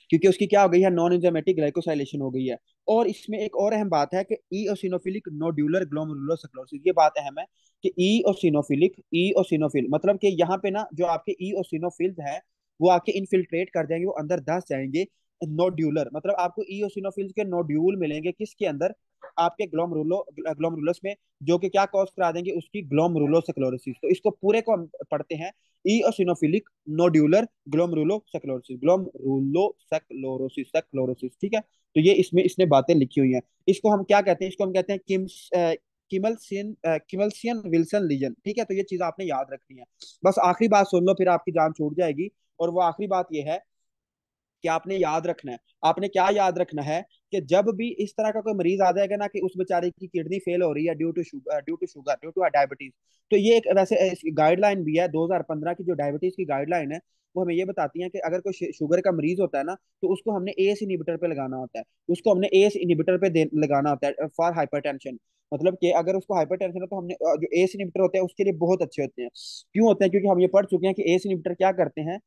क्योंकि उसकी क्या हो गई है? नॉन एंजाइमेटिक ग्लाइकोसाइलेशन हो गई है। और इसमें एक और अहम बात है कि ईओसिनोफिलिक नोड्यूलर ग्लोमेरुलोसक्लेरोसिस, ये बात अहम है कि ईओसिनोफिल मतलब कि यहाँ पे ना जो आपके ईओसिनोफिल्स है वो आके इनफिल्ट्रेट कर जाएंगे, वो अंदर धस जाएंगे। नोड्यूलर मतलब आपको ईओसिनोफिल्स के नोड्यूल मिलेंगे, किसके अंदर? आपके ग्लोमरुलस में, जो कि क्या कॉज करा देंगे? उसकी ग्लोमेरुलोसक्लेरोसिस। तो इसको पूरे को हम पढ़ते हैं, ईओसिनोफिलिक नोड्यूलर ग्लोमेरुलोसेक्लोरोसिस सेक्लोरोसिस। ठीक है, तो ये इसमें इसने बातें लिखी हुई हैं। इसको हम क्या कहते हैं? इसको हम कहते हैं किमल्सियन विल्सन लीजन। ठीक है, तो ये चीज आपने याद रखनी है। बस आखिरी बात सुन लो, फिर आपकी जान छूट जाएगी। और वो आखिरी बात ये है कि आपने याद रखना है। आपने क्या याद रखना है? कि जब भी इस तरह का कोई मरीज आ जाएगा ना कि उस बेचारे की किडनी फेल हो रही है ड्यू टू डायबिटीज, तो ये एक वैसे गाइडलाइन भी है 2015 की, जो डायबिटीज की गाइडलाइन है वो हमें ये बताती है कि अगर कोई शुगर का मरीज होता है ना, तो उसको हमने एस इनिबिटर पे लगाना होता है। उसको हमने एस इनिबिटर पे लगाना होता है फॉर हाइपरटेंशन। मतलब कि अगर उसको हाइपरटेंशन है तो हमने जो एस इनिबिटर होते हैं उसके लिए बहुत अच्छे होते हैं। क्यों होते हैं? क्योंकि हम ये पढ़ चुके हैं कि एस इनिबिटर क्या करते हैं।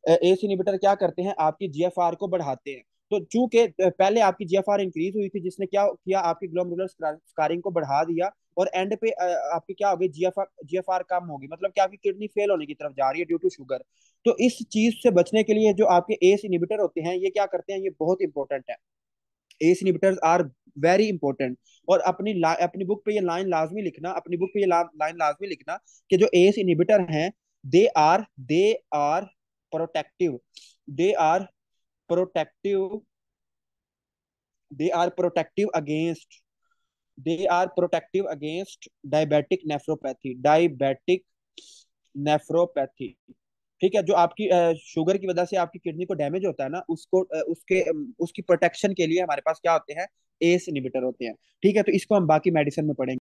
एस इनिबिटर क्या करते हैं? आपकी जीएफआर को बढ़ाते हैं। तो चूंकि पहले आपकी जीएफआर इंक्रीज हुई थी, जिसने क्या किया? आपकी ग्लोमेरुलर स्कारिंग को बढ़ा दिया। और एंड पे आपकी क्या होगी? जीएफआर कम होगी, मतलब कि आपकी किडनी फेल होने की तरफ जा रही है ड्यू टू शुगर। तो इस चीज से बचने के लिए जो आपके एस इनिबिटर होते हैं, ये क्या करते हैं? ये बहुत इंपॉर्टेंट है। ACE inhibitors are very important. और अपनी बुक पे ये लाइन लाजमी लिखना, अपनी बुक पे ये लाइन लाजमी लिखना कि जो एस इनिबिटर हैं, they are protective, they are protective, they are protective against they are protective against diabetic nephropathy. ठीक है, जो आपकी शुगर की वजह से आपकी किडनी को डैमेज होता है ना, उसको उसकी प्रोटेक्शन के लिए हमारे पास क्या होते हैं? एस इनिबिटर होते हैं। ठीक है, तो इसको हम बाकी मेडिसिन में पढ़ेंगे।